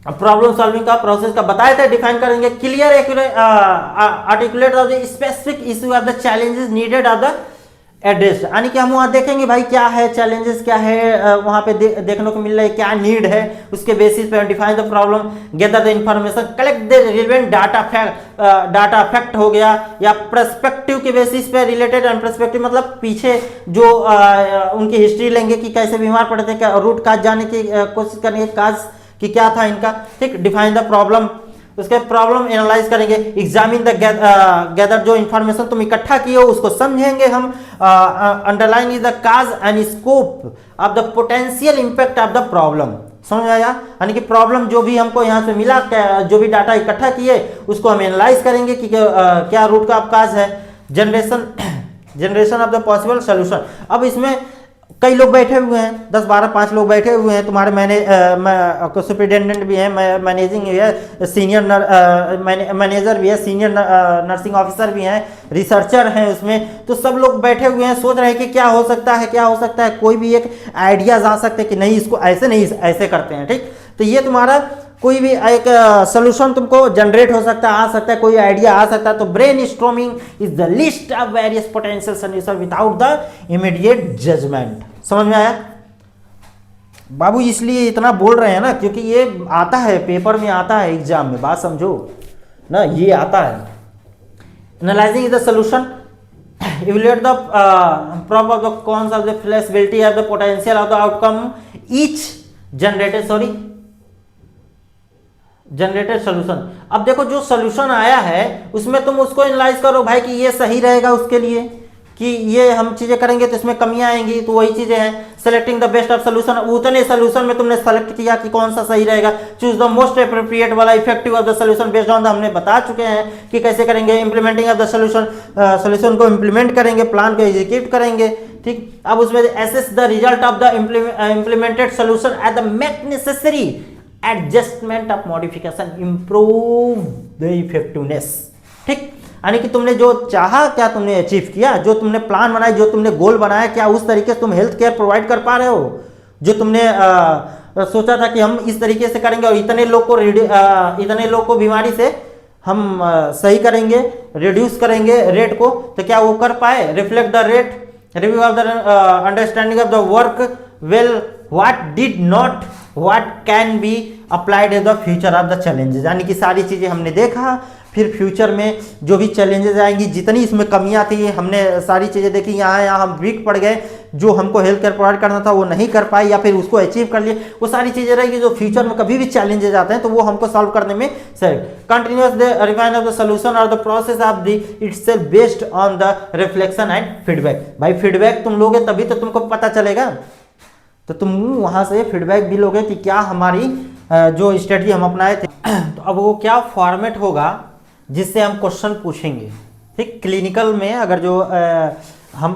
S1: अब प्रॉब्लम सॉल्विंग का प्रोसेस का बताए थे, डिफाइन करेंगे, clear articulate of the specific issue of the challenges needed off the address, यानी कि हम वहां देखेंगे भाई क्या है चैलेंजेस, क्या है वहां पे देखने को मिल रहा है, क्या नीड है, उसके बेसिस पे define the problem, gather the information, collect the relevant data fact हो गया, या पर्सपेक्टिव के बेसिस पे रिलेटेड एंड पर्सपेक्टिव मतलब पीछे जो उनकी हिस्ट्री लेंगे कि कैसे बीमार पड़े थे, क्या रूट काज जाने की कोशिश करेंगे, काज कि क्या था इनका, ठीक, डिफाइन द प्रॉब्लम, उसके प्रॉब्लम एनालाइज करेंगे, एग्जामिन द गैदर, जो इंफॉर्मेशन तुम इकट्ठा किए हो उसको समझेंगे हम, underline is the cause and scope of the potential impact of the problem, समझ आया, यानी कि प्रॉब्लम जो भी हमको यहाँ से मिला, जो भी डाटा इकट्ठा किए उसको हम एनालाइज करेंगे कि क्या रूट का काज है, generation of the possible solution. अब इसमें कई लोग बैठे हुए हैं, 10 12 5 लोग बैठे हुए हैं, तुम्हारे सुपरिटेंडेंट भी है, मैनेजिंग भी है, सीनियर मैनेजर भी है, सीनियर नर्सिंग ऑफिसर भी हैं, रिसर्चर हैं उसमें, तो सब लोग बैठे हुए हैं सोच रहे हैं कि क्या हो सकता है, क्या हो सकता है, कोई भी एक आइडियाज आ सकते हैं कि नहीं इसको ऐसे नहीं ऐसे करते हैं, ठीक। तो ये तुम्हारा कोई भी एक सोल्यूशन तुमको जनरेट हो सकता है, आ सकता है, कोई आइडिया आ सकता है, तो brainstorming is the list of various potential solution without the immediate judgment. समझ में आया बाबू? इसलिए इतना बोल रहे हैं ना क्योंकि ये आता है पेपर में, आता है एग्जाम में, बात समझो ना, ये आता है। Analysing is the solution, evaluate the probe of the cons of the flexibility of the potential of the outcome each generated solution. अब देखो जो सॉल्यूशन आया है उसमें तुम उसको एनालाइज करो भाई कि ये सही रहेगा उसके लिए, कि ये हम चीजें करेंगे तो इसमें कमियां आएंगी, तो वही चीजें हैं। Selecting the best of solution, उतने सॉल्यूशन में तुमने सेलेक्ट किया कि कौन सा सही रहेगा। चूज द मोस्ट एप्रोप्रिएट वाला, effective of the solution based on the, हमने बता चुके हैं कि कैसे करेंगे। Implementing of the solution, solution को इंप्लीमेंट करेंगे, प्लान को एग्जीक्यूट करेंगे, ठीक। अब उसमें assess the result of the implemented solution at the make necessary adjustment of modification, improve the effectiveness, ठीक। यानी कि तुमने जो चाहा क्या तुमने अचीव किया, जो तुमने प्लान बनाया, जो तुमने गोल बनाया, क्या उस तरीके से तुम हेल्थ केयर प्रोवाइड कर पा रहे हो जो तुमने सोचा था कि हम इस तरीके से करेंगे और इतने लोग को बीमारी से हम सही करेंगे, रिड्यूस करेंगे रेट को, तो क्या वो कर पाए? Reflect the rate, review of the understanding of the work well, what did not, what can be applied in the future of the challenges, यानी कि सारी चीजें हमने देखा, फिर फ्यूचर में जो भी चैलेंजेस आएंगी, जितनी इसमें कमियां थी हमने सारी चीजें देखी, यहाँ हम वीक पड़ गए, जो हमको हेल्थ केयर प्रोवाइड करना था वो नहीं कर पाए या फिर उसको अचीव कर लिए, वो सारी चीजें रहेगी जो फ्यूचर में कभी भी चैलेंजेस आते हैं तो वो हमको सॉल्व करने में सही। Continuous the refine of the solution और the process of the itself based on the reflection and feedback. भाई फीडबैक तुम लोगे तभी तो तुमको पता चलेगा, तो तुम वहां से फीडबैक भी लोगे कि क्या हमारी जो स्ट्रेटजी हम अपनाए थे। तो अब वो क्या फॉर्मेट होगा जिससे हम क्वेश्चन पूछेंगे, ठीक। क्लिनिकल में अगर जो हम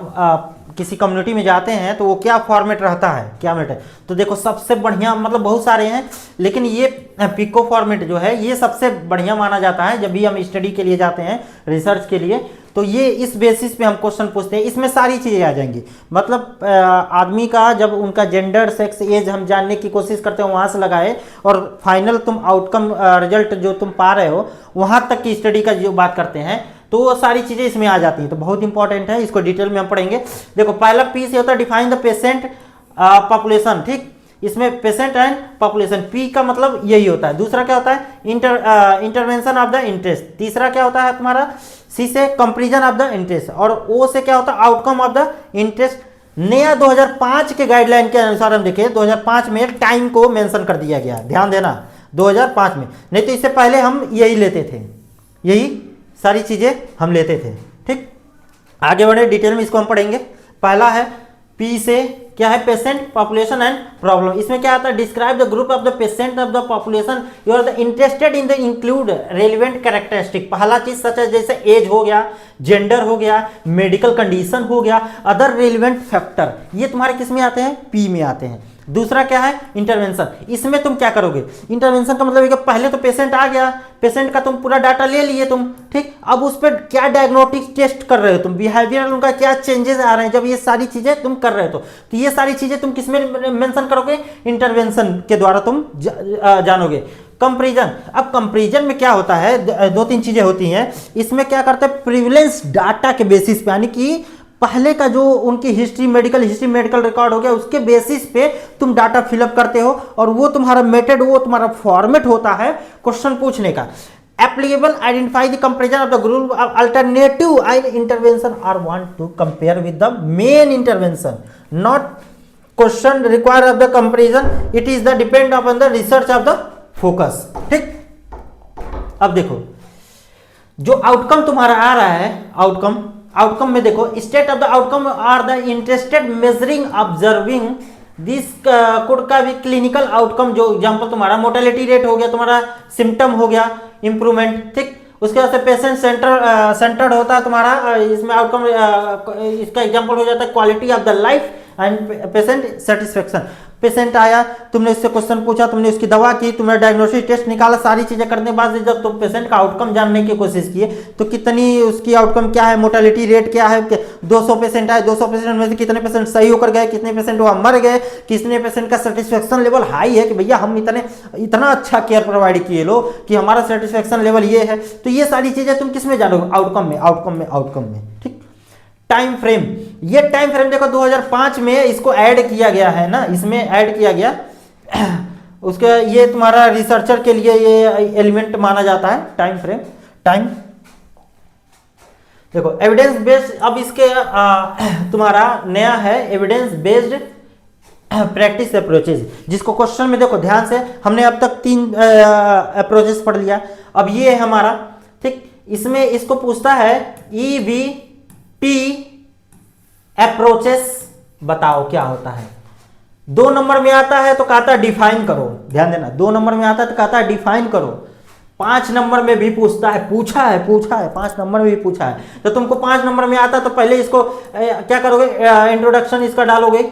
S1: किसी कम्युनिटी में जाते हैं तो वो क्या फॉर्मेट रहता है, क्या मैटर, तो देखो सबसे बढ़िया, मतलब बहुत सारे हैं लेकिन ये पिको फॉर्मेट जो है ये सबसे बढ़िया माना जाता है जब भी हम स्टडी के लिए जाते हैं, रिसर्च के लिए, तो ये इस बेसिस पे हम क्वेश्चन पूछते हैं। इसमें सारी चीज़ें आ जाएंगी, मतलब आदमी का जब उनका जेंडर, सेक्स, एज हम जानने की कोशिश करते हैं वहाँ से लगाए और फाइनल तुम आउटकम रिजल्ट जो तुम पा रहे हो वहाँ तक की स्टडी का जो बात करते हैं, तो वो सारी चीज़ें इसमें आ जाती हैं, तो बहुत इंपॉर्टेंट है, इसको डिटेल में हम पढ़ेंगे। देखो पहला पी से होता है डिफाइन द पेशेंट पॉपुलेशन, ठीक। इसमें पेशेंट एंड पॉपुलेशन, पी का मतलब यही होता है। दूसरा क्या होता है? Intervention of the interest. तीसरा क्या होता है तुम्हारा? सी से कंपेरिजन ऑफ द इंटरेस्ट, और ओ से क्या होता है? Outcome of the interest. नया 2005 के गाइडलाइन के अनुसार हम देखें 2005 में टाइम को मेंशन कर दिया गया, ध्यान देना 2005 में, नहीं तो इससे पहले हम यही लेते थे, यही सारी चीजें हम लेते थे, ठीक। आगे बढ़े डिटेल में इसको हम पढ़ेंगे। पहला है पी से क्या है, पेशेंट, पॉपुलेशन एंड प्रॉब्लम। इसमें क्या आता है, describe the group of the patient of the population you are the interested in the include relevant characteristic. पहला चीज सच है जैसे एज हो गया, जेंडर हो गया, मेडिकल कंडीशन हो गया, अदर रेलिवेंट फैक्टर, ये तुम्हारे किस में आते हैं, पी में आते हैं। दूसरा क्या है, इंटरवेंशन। इसमें तुम क्या करोगे, इंटरवेंशन का मतलब है कि पहले तो पेशेंट आ गया, पेशेंट का तुम पूरा डाटा ले लिए तुम, ठीक, अब उस पर क्या डायग्नोस्टिक टेस्ट कर रहे हो तुम, बिहेवियरल उनका क्या चेंजेस आ रहे हैं, जब ये सारी चीजें तुम कर रहे हो तो ये सारी चीजें तुम किसमें मेंशन करोगे, इंटरवेंशन के द्वारा तुम जानोगे। कंपैरिजन, अब कंपैरिजन में क्या होता है, दो तीन चीजें होती हैं इसमें। क्या करते हैं, प्रिविलेंस डाटा के बेसिस पे, यानी कि पहले का जो उनकी हिस्ट्री, मेडिकल रिकॉर्ड हो गया, उसके बेसिस पे तुम डाटा फिलअप करते हो और वो तुम्हारा मेथड, वो तुम्हारा फॉर्मेट होता है क्वेश्चन पूछने का। Applicable, identify the comparison of the group of alternative and intervention are want to compare with the main intervention, not question require of the comparison, it is the depend upon the research of the focus. ठीक, अब देखो जो outcome तुम्हारा आ रहा है, outcome में देखो, state of the outcome are the interested measuring observing this could का भी क्लिनिकल आउटकम, जो एग्जांपल तुम्हारा मोर्टेलिटी रेट हो गया, तुम्हारा सिम्टम हो गया, इंप्रूवमेंट, ठीक। उसके बाद से पेशेंट सेंटर्ड होता है तुम्हारा, इसमें आउटकम, इसका एग्जांपल हो जाता है quality of the life and patient satisfaction. Patient आया, तुमने उससे क्वेश्चन पूछा, तुमने उसकी दवा की, तुमने डायग्नोस्टिक टेस्ट निकाला, सारी चीजें करने के बाद जब तुम पेशेंट का आउटकम जानने की कोशिश किए तो कितनी उसकी आउटकम क्या है, मोर्टेलिटी रेट क्या है, 200 पेशेंट आए, 200 पेशेंट में से कितने पेशेंट सही होकर गए, कितने पेशेंट वहां मर गए, कितने पेशेंट का सेटिस्फेक्शन लेवल हाई है कि भैया हम इतना अच्छा केयर प्रोवाइड किए लो कि हमारा सेटिस्फेक्शन लेवल ये है। तो ये सारी चीजें तुम किसमें जानोगे, आउटकम में, ठीक। टाइम फ्रेम, ये टाइम फ्रेम देखो 2005 में इसको ऐड किया गया है ना, इसमें ऐड किया गया उसके, ये तुम्हारा रिसर्चर के लिए ये एलिमेंट माना जाता है टाइम फ्रेम। टाइम देखो एविडेंस बेस्ड, अब इसके तुम्हारा नया है एविडेंस बेस्ड प्रैक्टिस अप्रोचेज, जिसको क्वेश्चन में देखो ध्यान से, हमने अब तक 3 अप्रोचेस पढ़ लिया, अब ये है हमारा, ठीक। इसमें इसको पूछता है EVP अप्रोचेस बताओ क्या होता है। 2 नंबर में आता है तो कहता है डिफाइन करो, ध्यान देना, 2 नंबर में आता है तो कहता है डिफाइन करो। 5 नंबर में भी पूछता है, पूछा है 5 नंबर में भी पूछा है। तो तुमको 5 नंबर में आता है तो पहले इसको क्या करोगे, इंट्रोडक्शन इसका डालोगे,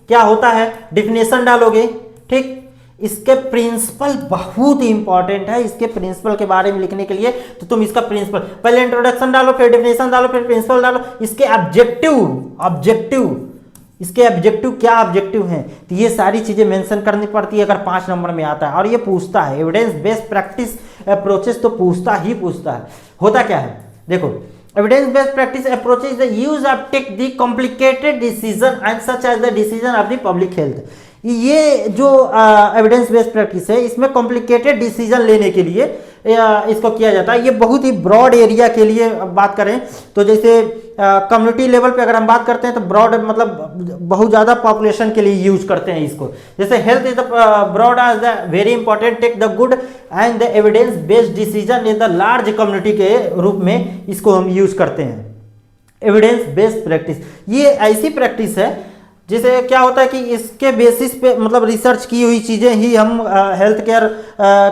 S1: क्या होता है, डिफिनेशन डालोगे, ठीक। इसके प्रिंसिपल बहुत इंपॉर्टेंट है, इसके प्रिंसिपल के बारे में लिखने के लिए तो तुम इसका प्रिंसिपल पहले इंट्रोडक्शन डालो, फिर डिफिनेशन डालो, फिर प्रिंसिपल डालो, इसके ऑब्जेक्टिव इसके ऑब्जेक्टिव क्या ऑब्जेक्टिव हैं, तो ये सारी चीजें मेंशन करनी पड़ती है अगर 5 नंबर में आता है। और ये पूछता है एविडेंस बेस्ड प्रैक्टिस अप्रोचेस, तो पूछता है। होता क्या है देखो, evidence based practice approaches the use of take the complicated decision and such as the decision of the public health. ये जो एविडेंस बेस्ड प्रैक्टिस है, इसमें कॉम्प्लिकेटेड डिसीजन लेने के लिए इसको किया जाता है। ये बहुत ही ब्रॉड एरिया के लिए बात करें तो, जैसे कम्युनिटी लेवल पे अगर हम बात करते हैं तो ब्रॉड मतलब बहुत ज़्यादा पॉपुलेशन के लिए यूज करते हैं इसको। जैसे health is the broad as the very important, take the good and the evidence based decision in the large community के रूप में इसको हम यूज करते हैं। एविडेंस बेस्ड प्रैक्टिस ये ऐसी प्रैक्टिस है जिसे क्या होता है कि इसके बेसिस पे मतलब रिसर्च की हुई चीज़ें ही हम हेल्थ केयर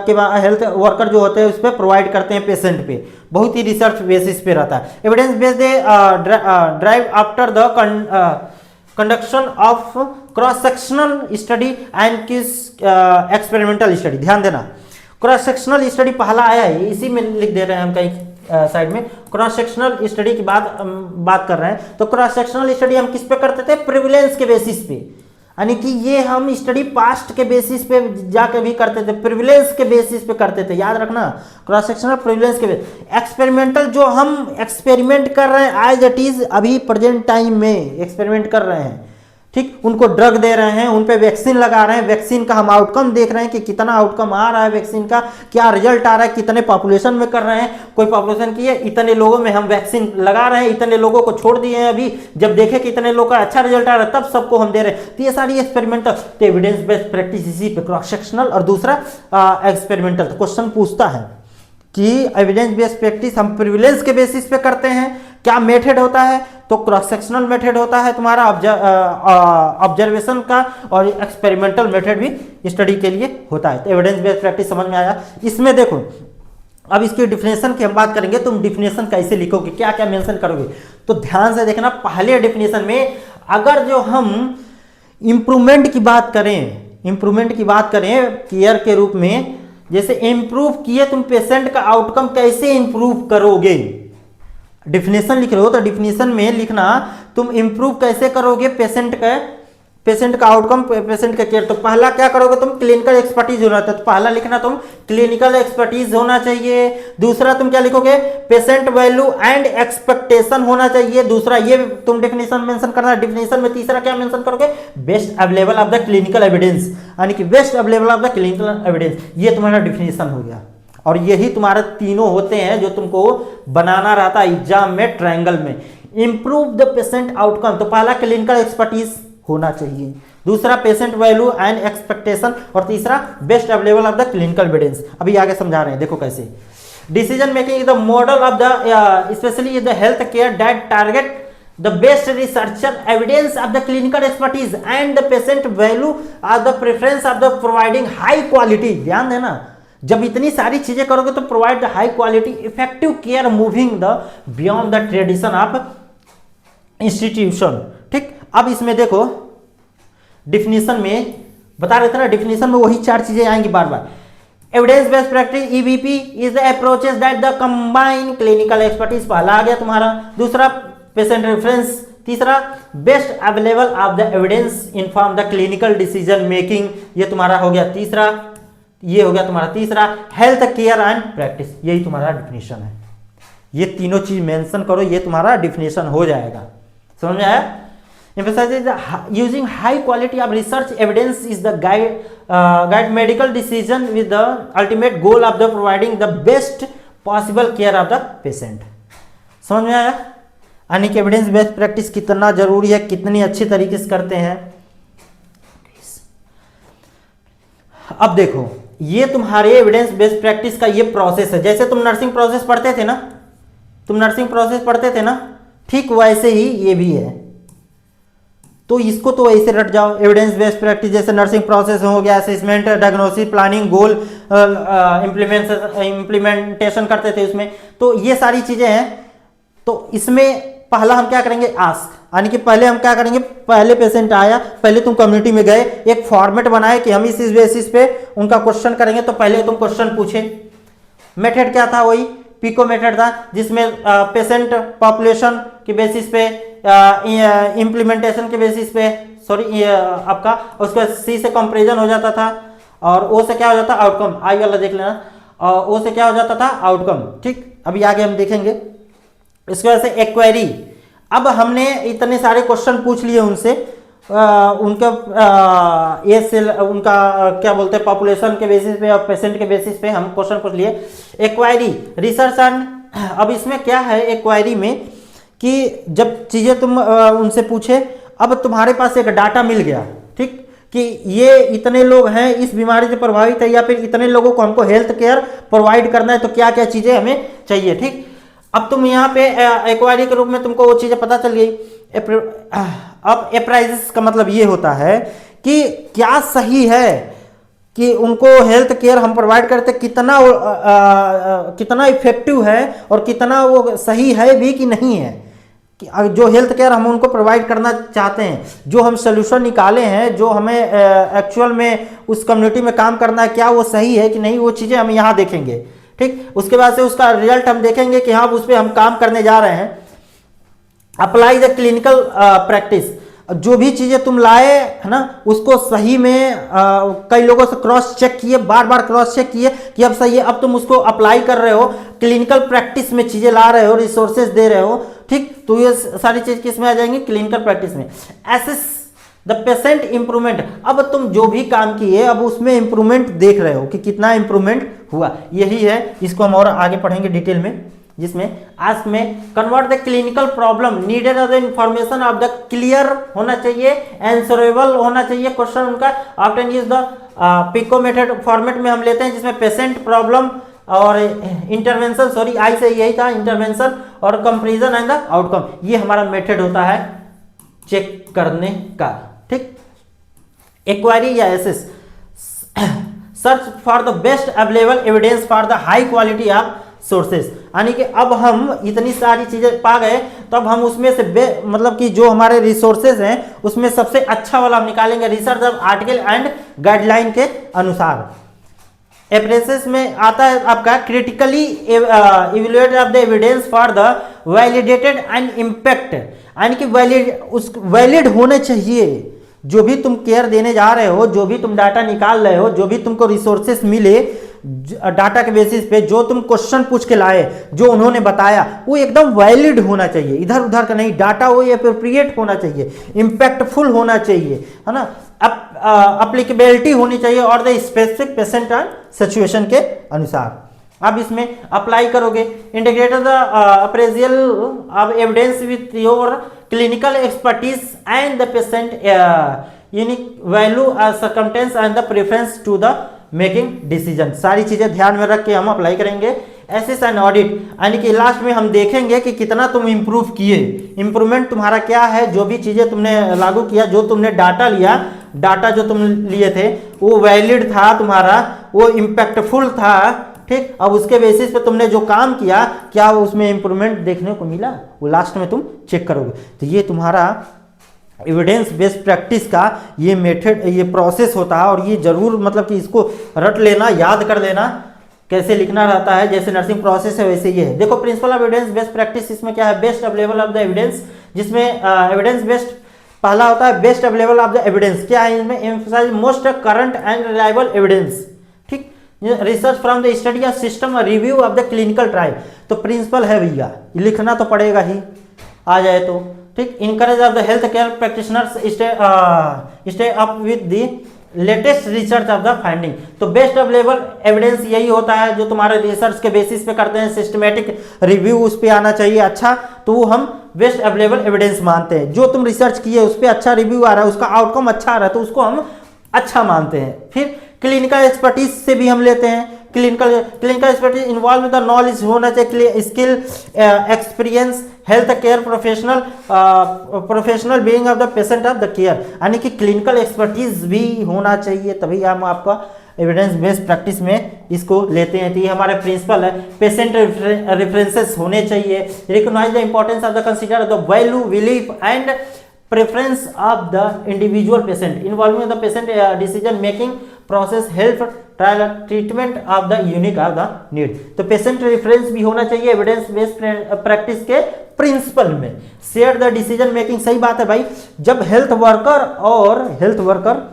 S1: के हेल्थ वर्कर जो होते हैं उस पर प्रोवाइड करते हैं पेशेंट पे, बहुत ही रिसर्च बेसिस पे रहता है। Evidence based drive after the conduction of cross sectional study and किस एक्सपेरिमेंटल स्टडी। ध्यान देना, क्रॉस सेक्शनल स्टडी पहला आया है, इसी में लिख दे रहे हैं हम कहीं साइड में, क्रॉस सेक्शनल स्टडी की बात कर रहे हैं। तो क्रॉस सेक्शनल स्टडी हम किस पे करते थे, प्रिविलेंस के बेसिस पे, यानी कि ये हम स्टडी पास्ट के बेसिस पे जाके भी करते थे, प्रिविलेंस के बेसिस पे करते थे, याद रखना, क्रॉस सेक्शनल प्रिविलेंस के बेसिस। एक्सपेरिमेंटल जो हम एक्सपेरिमेंट कर रहे हैं एज इट इज अभी प्रेजेंट टाइम में एक्सपेरिमेंट कर रहे हैं, ठीक, उनको ड्रग दे रहे हैं, उन पे वैक्सीन लगा रहे हैं, वैक्सीन का हम आउटकम देख रहे हैं कि कितना आउटकम आ रहा है वैक्सीन का, क्या रिजल्ट आ रहा है, कितने पॉपुलेशन में कर रहे हैं, कोई पॉपुलेशन की है, इतने लोगों में हम वैक्सीन लगा रहे हैं, इतने लोगों को छोड़ दिए हैं, अभी जब देखें कि इतने लोगों का अच्छा रिजल्ट आ रहा है तब सबको हम दे रहे हैं। तो ये सारी एक्सपेरिमेंटल, तो एविडेंस बेस्ड प्रैक्टिस इसी पे क्रॉस सेक्शनल और दूसरा एक्सपेरिमेंटल। क्वेश्चन पूछता है कि एविडेंस बेस्ड प्रैक्टिस हम प्रिविलेंस के बेसिस पे करते हैं क्या मेथड होता है, तो क्रॉस सेक्शनल मेथड होता है तुम्हारा, ऑब्जर्वेशन का, और एक्सपेरिमेंटल मेथड भी स्टडी के लिए होता है। तो एविडेंस बेस्ड प्रैक्टिस समझ में आया। इसमें देखो अब इसकी डिफिनेशन की हम बात करेंगे, तुम डिफिनेशन कैसे लिखोगे, क्या क्या मेंशन करोगे, तो ध्यान से देखना। पहले डिफिनेशन में अगर जो हम इंप्रूवमेंट की बात करें केयर के रूप में, जैसे इंप्रूव किए तुम पेशेंट का आउटकम कैसे इंप्रूव करोगे, डिफिनेशन लिख रहे हो तो डिफिनेशन में लिखना तुम इंप्रूव कैसे करोगे पेशेंट का आउटकम, पेशेंट का केयर। तो पहला क्या करोगे तुम, क्लिनिकल एक्सपर्टीज होना चाहिए, तो पहला लिखना तुम क्लिनिकल एक्सपर्टीज होना चाहिए। दूसरा तुम क्या लिखोगे, पेशेंट वैल्यू एंड एक्सपेक्टेशन होना चाहिए, दूसरा ये तुम डेफिनेशन मेंशन करना। डेफिनेशन में तीसरा क्या मेंशन करोगे, best available of the clinical evidence, यानी कि best available of the clinical evidence, ये तुम्हारा डिफिनेशन हो गया। और यही तुम्हारे तीनों होते हैं जो तुमको बनाना रहता है एग्जाम में ट्रायंगल में। इंप्रूव द पेशेंट आउटकम, तो पहला क्लिनिकल एक्सपर्टीज होना चाहिए, दूसरा पेशेंट वैल्यू एंड एक्सपेक्टेशन, और तीसरा best available of the clinical evidence. अभी आगे समझा रहे हैं, देखो कैसे। Decision making is the model of the specially the health care that target the best researcher evidence of the clinical expertise and the patient value of the preference of the providing high quality. ध्यान देना, जब इतनी सारी चीजें करोगे तो provide the high quality effective care moving the beyond the tradition of institution. ठीक, अब इसमें देखो डिफिनीशन में बता रहे थे ना, डिफिनीशन में वही चार चीजें आएंगी बार बार। Evidence based practice EBP is the approaches that the combine clinical expertise, पहला आ गया तुम्हारा, दूसरा पेशेंट रेफरेंस, तीसरा best available of the evidence inform the clinical decision making, ये तुम्हारा हो गया तीसरा, ये हो गया तुम्हारा तीसरा, हेल्थ केयर एंड प्रैक्टिस, यही तुम्हारा डिफिनीशन है। ये तीनों चीज मेंशन करो, ये तुम्हारा डिफिनीशन हो जाएगा। समझ में आया? Emphasizes using high quality of research evidence is the guide medical decision with the ultimate goal of the providing the best possible care of the patient। समझ में आया? यानी कि एविडेंस बेस्ड प्रैक्टिस कितना जरूरी है, कितनी अच्छी तरीके से करते हैं। अब देखो ये तुम्हारे एविडेंस बेस्ड प्रैक्टिस का ये प्रोसेस है। जैसे तुम नर्सिंग प्रोसेस पढ़ते थे ना, ठीक वैसे ही ये भी है। तो इसको तो ऐसे रट जाओ, एविडेंस बेस्ड प्रैक्टिस जैसे नर्सिंग प्रोसेस हो गया, असेसमेंट, डायग्नोसिस, प्लानिंग, गोल इम्प्लीमेंटेशन करते थे उसमें। तो ये सारी चीजें हैं। तो इसमें पहला हम क्या करेंगे, आस्क, यानी कि पहले हम क्या करेंगे, पहले पेशेंट आया, पहले तुम कम्युनिटी में गए, एक फॉर्मेट बनाए कि हम इस बेसिस पे उनका क्वेश्चन करेंगे। तो पहले तुम क्वेश्चन पूछे, मेथड क्या था, वही पिको मेथड था, जिसमें पेशेंट पॉपुलेशन के बेसिस पे, इम्प्लीमेंटेशन के बेसिस पे, सॉरी आपका उसका सी से कंपैरिजन हो जाता था, और ओ से क्या हो जाता, आउटकम, आई वाला देख लेना, और ओ से क्या हो जाता था, आउटकम। ठीक, अभी आगे हम देखेंगे। इसकी वजह से एक्वेरी, अब हमने इतने सारे क्वेश्चन पूछ लिए उनसे, उनका उनका क्या बोलते हैं, पॉपुलेशन के बेसिस पे और पेशेंट के बेसिस पे हम क्वेश्चन पूछ लिए। एक्वायरी, रिसर्च एंड, अब इसमें क्या है एक्वायरी में कि जब चीजें तुम उनसे पूछे, अब तुम्हारे पास एक डाटा मिल गया, ठीक, कि ये इतने लोग हैं इस बीमारी से प्रभावित है, या फिर इतने लोगों को हमको हेल्थ केयर प्रोवाइड करना है, तो क्या क्या चीजें हमें चाहिए। ठीक, अब तुम यहाँ पे एक्वायरी के रूप में तुमको वो चीजें पता चल गई। अब अप्राइजेस का मतलब ये होता है कि क्या सही है कि उनको हेल्थ केयर हम प्रोवाइड करते, कितना इफेक्टिव है और कितना वो सही है भी कि नहीं है, कि जो हेल्थ केयर हम उनको प्रोवाइड करना चाहते हैं, जो हम सोल्यूशन निकाले हैं, जो हमें एक्चुअल में उस कम्युनिटी में काम करना है, क्या वो सही है कि नहीं, वो चीज़ें हम यहाँ देखेंगे। ठीक, उसके बाद से उसका रिजल्ट हम देखेंगे कि हाँ उस पर हम काम करने जा रहे हैं। अप्लाई द क्लिनिकल प्रैक्टिस, जो भी चीजें तुम लाए है ना, उसको सही में कई लोगों से क्रॉस चेक किए, बार बार क्रॉस चेक किए कि अब सही है, अब तुम उसको अप्लाई कर रहे हो, क्लिनिकल प्रैक्टिस में चीजें ला रहे हो, रिसोर्सेज दे रहे हो। ठीक, तो ये सारी चीज किस में आ जाएंगी, क्लिनिकल प्रैक्टिस में। एसेस द पेशेंट इंप्रूवमेंट, अब तुम जो भी काम किए अब उसमें इंप्रूवमेंट देख रहे हो कि कितना इंप्रूवमेंट हुआ, यही है। इसको हम और आगे पढ़ेंगे डिटेल में, जिसमें आस्क में convert the clinical problem needed the information of the clear होना चाहिए, आंसरेबल होना चाहिए क्वेश्चन उनका। Often use the PICO method format में हम लेते हैं, जिसमें पेशेंट प्रॉब्लम और इंटरवेंशन, सॉरी आई से यही था इंटरवेंशन, और कंपेरिजन एंड द आउटकम, ये हमारा मेथड होता है चेक करने का। ठीक, एक्वायरी या assess, search for the best available evidence for the high quality of sources, यानी कि अब हम इतनी सारी चीजें पा गए तो अब हम उसमें से मतलब कि जो हमारे रिसोर्सेज हैं उसमें सबसे अच्छा वाला हम निकालेंगे research of article and guideline के अनुसार। एप्रेसिस में आता है आपका critically evaluate of the evidence for the validated and impact, यानी कि वैलिड होने चाहिए। जो भी तुम केयर देने जा रहे हो, जो भी तुम डाटा निकाल रहे हो, जो भी तुमको रिसोर्सेस मिले डाटा के बेसिस पे, जो तुम क्वेश्चन पूछ के लाए, जो उन्होंने बताया वो एकदम वैलिड होना चाहिए, इधर उधर का नहीं। डाटा वो एप्रोप्रिएट होना चाहिए, इम्पैक्टफुल होना चाहिए, है ना, अप्लीकेबिलिटी होनी चाहिए और the specific patient and situation के अनुसार। अब इसमें अप्लाई करोगे, integrate the appraisal of evidence with your clinical expertise and the patient unique value circumstance and the preference to the making decision. सारी चीजें ध्यान में रख के हम अप्लाई करेंगे। एसेस एंड ऑडिट, यानी कि लास्ट में हम देखेंगे कि कितना तुम इंप्रूव किए, इंप्रूवमेंट तुम्हारा क्या है, जो भी चीजें तुमने लागू किया, जो तुमने डाटा लिया, डाटा जो तुम लिए थे वो वैलिड था तुम्हारा, वो इम्पैक्टफुल था। ठीक, अब उसके बेसिस पे तुमने जो काम किया, क्या उसमें इंप्रूवमेंट देखने को मिला, वो लास्ट में तुम चेक करोगे। तो ये तुम्हारा एविडेंस बेस्ड प्रैक्टिस का ये मेथड, ये प्रोसेस होता है और ये जरूर मतलब कि इसको रट लेना, याद कर लेना कैसे लिखना रहता है। जैसे नर्सिंग प्रोसेस है वैसे ये है। देखो principle of evidence based practice, इसमें क्या है, best available of the evidence, जिसमें एविडेंस बेस्ड पहला होता है best available of the evidence. क्या है इसमें, emphasize most current and reliable evidence. ठीक, research from the study of system review of the clinical trial, तो प्रिंसिपल है भैया, लिखना तो पड़ेगा ही, आ जाए तो। ठीक, encourage of the health care practitioners stay up with the latest research of the finding. तो बेस्ट अवेलेबल एविडेंस यही होता है जो तुम्हारे रिसर्च के बेसिस पे करते हैं, सिस्टमेटिक रिव्यू उस पर आना चाहिए अच्छा, तो वो हम बेस्ट अवेलेबल एविडेंस मानते हैं। जो तुम रिसर्च किए उस पर अच्छा रिव्यू आ रहा है, उसका आउटकम अच्छा आ रहा है, तो उसको हम अच्छा मानते हैं। फिर क्लिनिकल एक्सपर्टीज से भी हम लेते हैं, clinical expertise involve with the knowledge होना चाहिए, skill experience health care professional being of the patient of the care, यानी कि क्लिनिकल एक्सपर्टीज भी होना चाहिए, तभी हम आपका एविडेंस बेस्ड प्रैक्टिस में इसको लेते हैं। तो ये हमारे प्रिंसिपल है। पेशेंट रेफरेंसेस होने चाहिए, recognize the importance of the consider the value belief and preference of the individual patient, involving the patient decision making process, help trial treatment of the unique of the need। तो patient reference भी होना चाहिए evidence based practice के principal में। Share the decision making, सही बात है भाई, जब हेल्थ वर्कर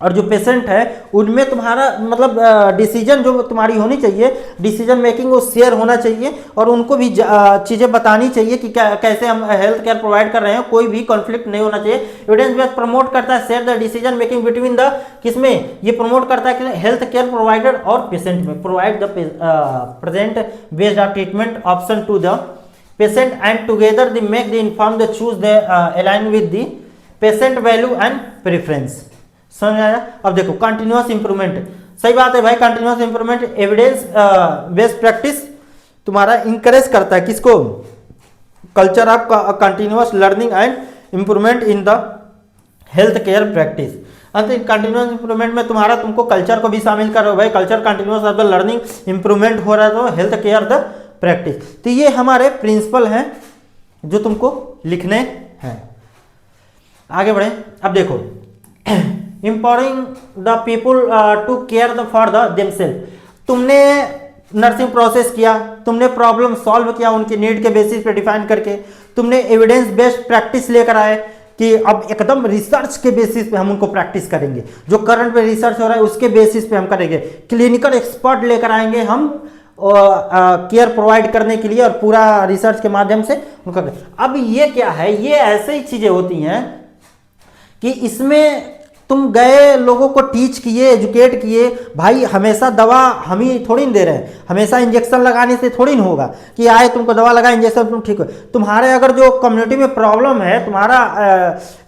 S1: और जो पेशेंट है उनमें तुम्हारा मतलब डिसीजन जो तुम्हारी होनी चाहिए, डिसीजन मेकिंग वो शेयर होना चाहिए और उनको भी चीज़ें बतानी चाहिए कि कैसे हम हेल्थ केयर प्रोवाइड कर रहे हैं, कोई भी कॉन्फ्लिक्ट नहीं होना चाहिए। एविडेंस बेस्ड प्रमोट करता है share the decision making between the, किसमें ये प्रमोट करता है कि हेल्थ केयर प्रोवाइडर और पेशेंट में, provide the present based of treatment option to the patient and together the make the inform the choose the align with the patient value and preference. समझ आया। अब देखो continuous improvement, सही बात है भाई, continuous improvement evidence based practice तुम्हारा encourage करता है किसको, culture of continuous learning and improvement in the health care practice. Continuous improvement में तुम्हारा तुमको कल्चर को भी शामिल करो भाई, culture continuous of the learning improvement हो रहा है तो हेल्थ केयर द प्रैक्टिस। तो ये हमारे प्रिंसिपल हैं जो तुमको लिखने हैं। आगे बढ़े। अब देखो empowering the people to care for the themselves, तुमने नर्सिंग प्रोसेस किया, तुमने प्रॉब्लम सॉल्व किया उनके नीड के बेसिस पे डिफाइन करके, तुमने एविडेंस बेस्ड प्रैक्टिस लेकर आए कि अब एकदम रिसर्च के बेसिस पे हम उनको प्रैक्टिस करेंगे, जो करंट पे रिसर्च हो रहा है उसके बेसिस पे हम करेंगे, क्लिनिकल एक्सपर्ट लेकर आएंगे हम केयर प्रोवाइड करने के लिए और पूरा रिसर्च के माध्यम से उनका। अब ये क्या है, ये ऐसे ही चीजें होती हैं कि इसमें तुम गए लोगों को टीच किए, एजुकेट किए, भाई हमेशा दवा हम ही थोड़ी न दे रहे हैं, हमेशा इंजेक्शन लगाने से थोड़ी न होगा कि आए तुमको दवा लगा इंजेक्शन तुम ठीक हो। तुम्हारे अगर जो कम्युनिटी में प्रॉब्लम है, तुम्हारा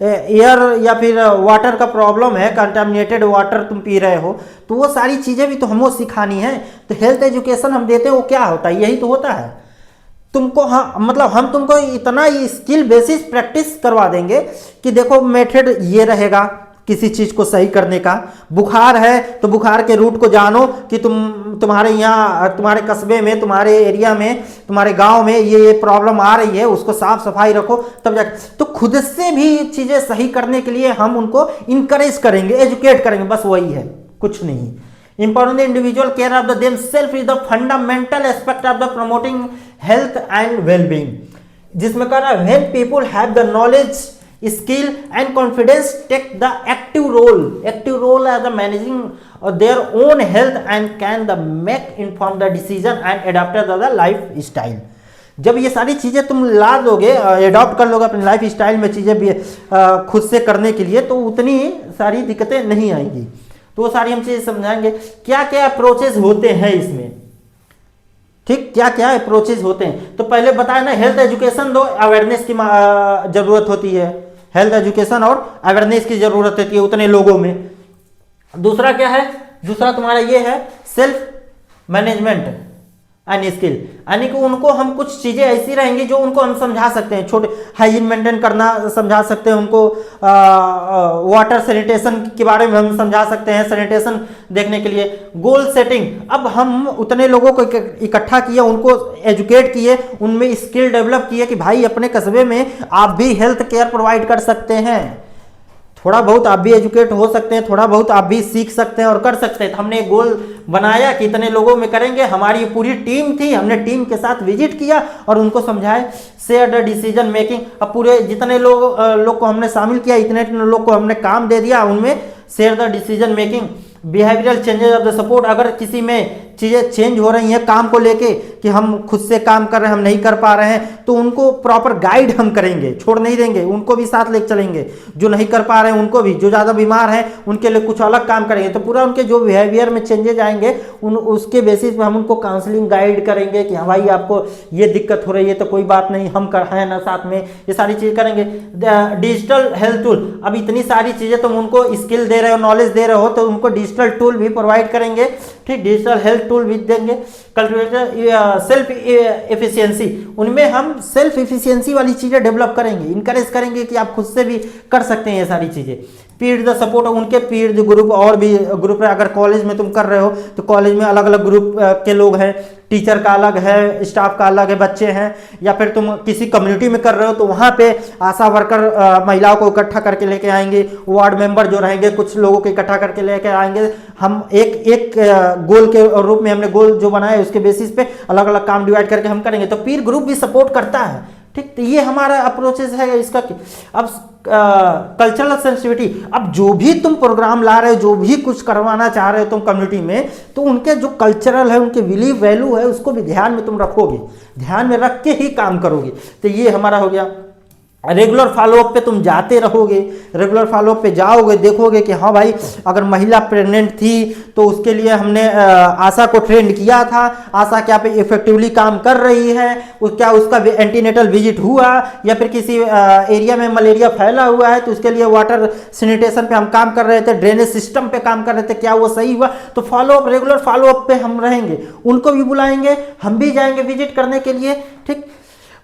S1: एयर या फिर वाटर का प्रॉब्लम है, कंटामिनेटेड वाटर तुम पी रहे हो, तो वो सारी चीज़ें भी तो हमको सिखानी है। तो हेल्थ एजुकेशन हम देते हैं, वो क्या होता है, यही तो होता है। तुमको, हाँ मतलब हम तुमको इतना स्किल बेसिस प्रैक्टिस करवा देंगे कि देखो मेथड ये रहेगा किसी चीज को सही करने का। बुखार है तो बुखार के रूट को जानो कि तुम्हारे यहाँ, तुम्हारे कस्बे में, तुम्हारे एरिया में, तुम्हारे गांव में ये प्रॉब्लम आ रही है, उसको साफ सफाई रखो तब जाकर। तो खुद से भी चीजें सही करने के लिए हम उनको इंकरेज करेंगे, एजुकेट करेंगे, बस वही है, कुछ नहीं। Empowering the individual care of the themselves is the fundamental aspect of the promoting health and well-being, जिसमें कह रहा है when people have the knowledge, skill and confidence take the active role as the managing their own health and can the make informed the decision and adapt the lifestyle। जब ये सारी चीज़ें तुम ला दोगे, एडॉप्ट कर लोगे अपनी लाइफ स्टाइल में चीज़ें भी खुद से करने के लिए, तो उतनी सारी दिक्कतें नहीं आएंगी। तो वो सारी हम चीज़ समझाएंगे क्या क्या अप्रोचेस होते हैं इसमें, ठीक, क्या क्या अप्रोचेस होते हैं। तो पहले बताया ना, हेल्थ एजुकेशन दो, अवेयरनेस की जरूरत होती है, हेल्थ एजुकेशन और अवेयरनेस की जरूरत होती है उतने लोगों में। दूसरा क्या है, दूसरा तुम्हारा ये है सेल्फ मैनेजमेंट एंड स्किल, यानी कि उनको हम कुछ चीज़ें ऐसी रहेंगी जो उनको हम समझा सकते हैं, छोटे हाइजीन मेंटेन करना समझा सकते हैं उनको, वाटर सैनिटेशन के बारे में हम समझा सकते हैं, सैनिटेशन देखने के लिए। गोल सेटिंग, अब हम उतने लोगों को इकट्ठा किए, उनको एजुकेट किए, उनमें स्किल डेवलप किए कि भाई अपने कस्बे में आप भी हेल्थ केयर प्रोवाइड कर सकते हैं, थोड़ा बहुत आप भी एजुकेट हो सकते हैं, थोड़ा बहुत आप भी सीख सकते हैं और कर सकते हैं। तो हमने एक गोल बनाया कि इतने लोगों में करेंगे, हमारी पूरी टीम थी, हमने टीम के साथ विजिट किया और उनको समझाए शेयर द डिसीजन मेकिंग। अब पूरे जितने लोग को हमने शामिल किया, इतने लोग को हमने काम दे दिया, उनमें share the decision making. Behavioural changes of the support, अगर किसी में चीज़ें चेंज हो रही हैं काम को लेके कि हम खुद से काम कर रहे हैं, हम नहीं कर पा रहे हैं, तो उनको प्रॉपर गाइड हम करेंगे, छोड़ नहीं देंगे, उनको भी साथ लेकर चलेंगे। जो नहीं कर पा रहे हैं उनको भी, जो ज़्यादा बीमार हैं उनके लिए कुछ अलग काम करेंगे। तो पूरा उनके जो बिहेवियर में चेंजेज आएंगे उसके बेसिस पे हम उनको काउंसलिंग गाइड करेंगे कि हाँ भाई आपको ये दिक्कत हो रही है तो कोई बात नहीं, हम कर हैं ना साथ में, ये सारी चीज़ करेंगे। डिजिटल हेल्थ टूल, अब इतनी सारी चीज़ें तुम उनको स्किल दे रहे हो, नॉलेज दे रहे हो, तो उनको डिजिटल टूल भी प्रोवाइड करेंगे, ठीक, डिजिटल हेल्थ टूल भी देंगे। कल्टिवेटर सेल्फ एफिशिएंसी, उनमें हम सेल्फ एफिशिएंसी वाली चीज़ें डेवलप करेंगे, इनकरेज करेंगे कि आप खुद से भी कर सकते हैं ये सारी चीज़ें। पीर द सपोर्ट, उनके पीर ग्रुप और भी ग्रुप है, अगर कॉलेज में तुम कर रहे हो तो कॉलेज में अलग अलग ग्रुप के लोग हैं, टीचर का अलग है, स्टाफ का अलग है, बच्चे हैं, या फिर तुम किसी कम्युनिटी में कर रहे हो तो वहाँ पे आशा वर्कर महिलाओं को इकट्ठा करके लेके आएंगे, वार्ड मेंबर जो रहेंगे कुछ लोगों को इकट्ठा करके लेके आएंगे। हम एक गोल के रूप में हमने गोल जो बनाया है उसके बेसिस पे अलग अलग काम डिवाइड करके हम करेंगे, तो पीर ग्रुप भी सपोर्ट करता है, ठीक। तो ये हमारा अप्रोचेस है इसका। अब कल्चरल सेंसिटिविटी, अब जो भी तुम प्रोग्राम ला रहे हो, जो भी कुछ करवाना चाह रहे हो तुम कम्युनिटी में, तो उनके जो कल्चरल है, उनके बिलीव वैल्यू है, उसको भी ध्यान में तुम रखोगे, ध्यान में रख के ही काम करोगे। तो ये हमारा हो गया। रेगुलर फॉलोअप पे तुम जाते रहोगे, रेगुलर फॉलोअप पे जाओगे, देखोगे कि हाँ भाई अगर महिला प्रेग्नेंट थी तो उसके लिए हमने आशा को ट्रेंड किया था, आशा क्या पे इफेक्टिवली काम कर रही है, क्या उसका एंटीनेटल विजिट हुआ, या फिर किसी एरिया में मलेरिया फैला हुआ है तो उसके लिए वाटर सैनिटेशन पे हम काम कर रहे थे, ड्रेनेज सिस्टम पे काम कर रहे थे, क्या वो सही हुआ। तो फॉलोअप, रेगुलर फॉलोअप पे हम रहेंगे, उनको भी बुलाएंगे, हम भी जाएंगे विजिट करने के लिए, ठीक।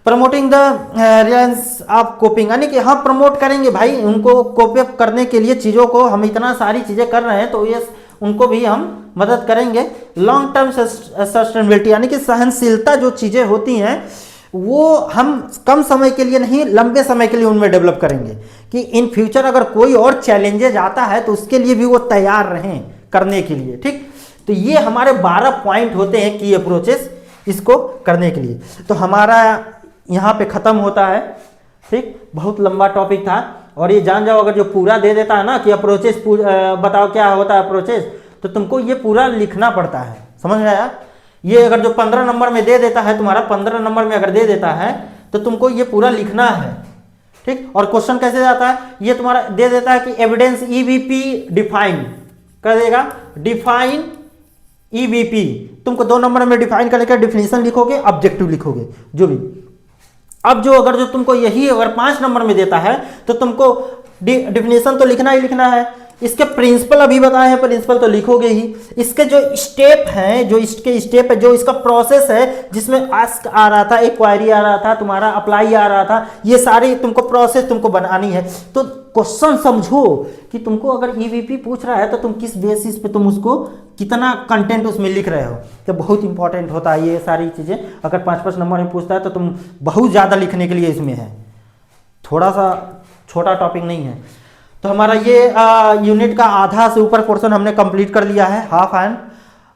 S1: Promoting the Reliance of coping, यानी कि हम प्रमोट करेंगे भाई उनको कोप अप करने के लिए चीज़ों को, हम इतना सारी चीज़ें कर रहे हैं तो ये उनको भी हम मदद करेंगे। लॉन्ग टर्म सस्टेनेबिलिटी, यानी कि सहनशीलता जो चीज़ें होती हैं वो हम कम समय के लिए नहीं, लंबे समय के लिए उनमें डेवलप करेंगे कि इन फ्यूचर अगर कोई और चैलेंजेज आता है तो उसके लिए भी वो तैयार रहें करने के लिए, ठीक। तो ये हमारे 12 पॉइंट होते हैं की अप्रोचेस इसको करने के लिए। तो हमारा यहाँ पे ख़त्म होता है, ठीक। बहुत लंबा टॉपिक था और ये जान जाओ, अगर जो पूरा दे देता है ना कि अप्रोचेस बताओ क्या होता है अप्रोचेस, तो तुमको ये पूरा लिखना पड़ता है, समझ में आया। ये अगर जो 15 नंबर में दे देता है, तुम्हारा 15 नंबर में अगर दे देता है तो तुमको ये पूरा लिखना है, ठीक। और क्वेश्चन कैसे जाता है, ये तुम्हारा दे देता है कि एविडेंस ईवीपी डिफाइन कर देगा, डिफाइन ईवीपी, तुमको 2 नंबर में डिफाइन करने का डिफिनीशन लिखोगे, ऑब्जेक्टिव लिखोगे जो भी। अब जो अगर जो तुमको यही अगर 5 नंबर में देता है तो तुमको डिफिनीशन तो लिखना ही लिखना है, इसके प्रिंसिपल अभी बताए हैं, प्रिंसिपल तो लिखोगे ही। इसके जो स्टेप हैं, जो इसके स्टेप है, जो इसका प्रोसेस है, जिसमें आस्क आ रहा था, एक क्वेरी आ रहा था, तुम्हारा अप्लाई आ रहा था, ये सारी तुमको प्रोसेस तुमको बनानी है। तो क्वेश्चन समझो कि तुमको अगर ईवीपी पूछ रहा है तो तुम किस बेसिस पे तुम उसको कितना कंटेंट उसमें लिख रहे हो, तो बहुत इंपॉर्टेंट होता है ये सारी चीज़ें। अगर 5-5 नंबर में पूछता है तो तुम बहुत ज़्यादा लिखने के लिए इसमें है, थोड़ा सा छोटा टॉपिक नहीं है। तो हमारा ये यूनिट का आधा से ऊपर पोर्शन हमने कंप्लीट कर लिया है, हाफ एंड।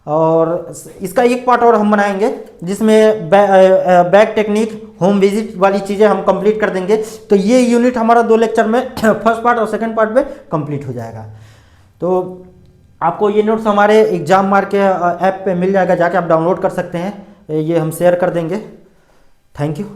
S1: और इसका एक पार्ट और हम बनाएंगे जिसमें बैक टेक्निक, होम विजिट वाली चीज़ें हम कंप्लीट कर देंगे। तो ये यूनिट हमारा 2 लेक्चर में फर्स्ट पार्ट और सेकंड पार्ट में कंप्लीट हो जाएगा। तो आपको ये नोट्स हमारे एग्जाम मार्क के ऐप पे मिल जाएगा, जाके आप डाउनलोड कर सकते हैं, ये हम शेयर कर देंगे। Thank you.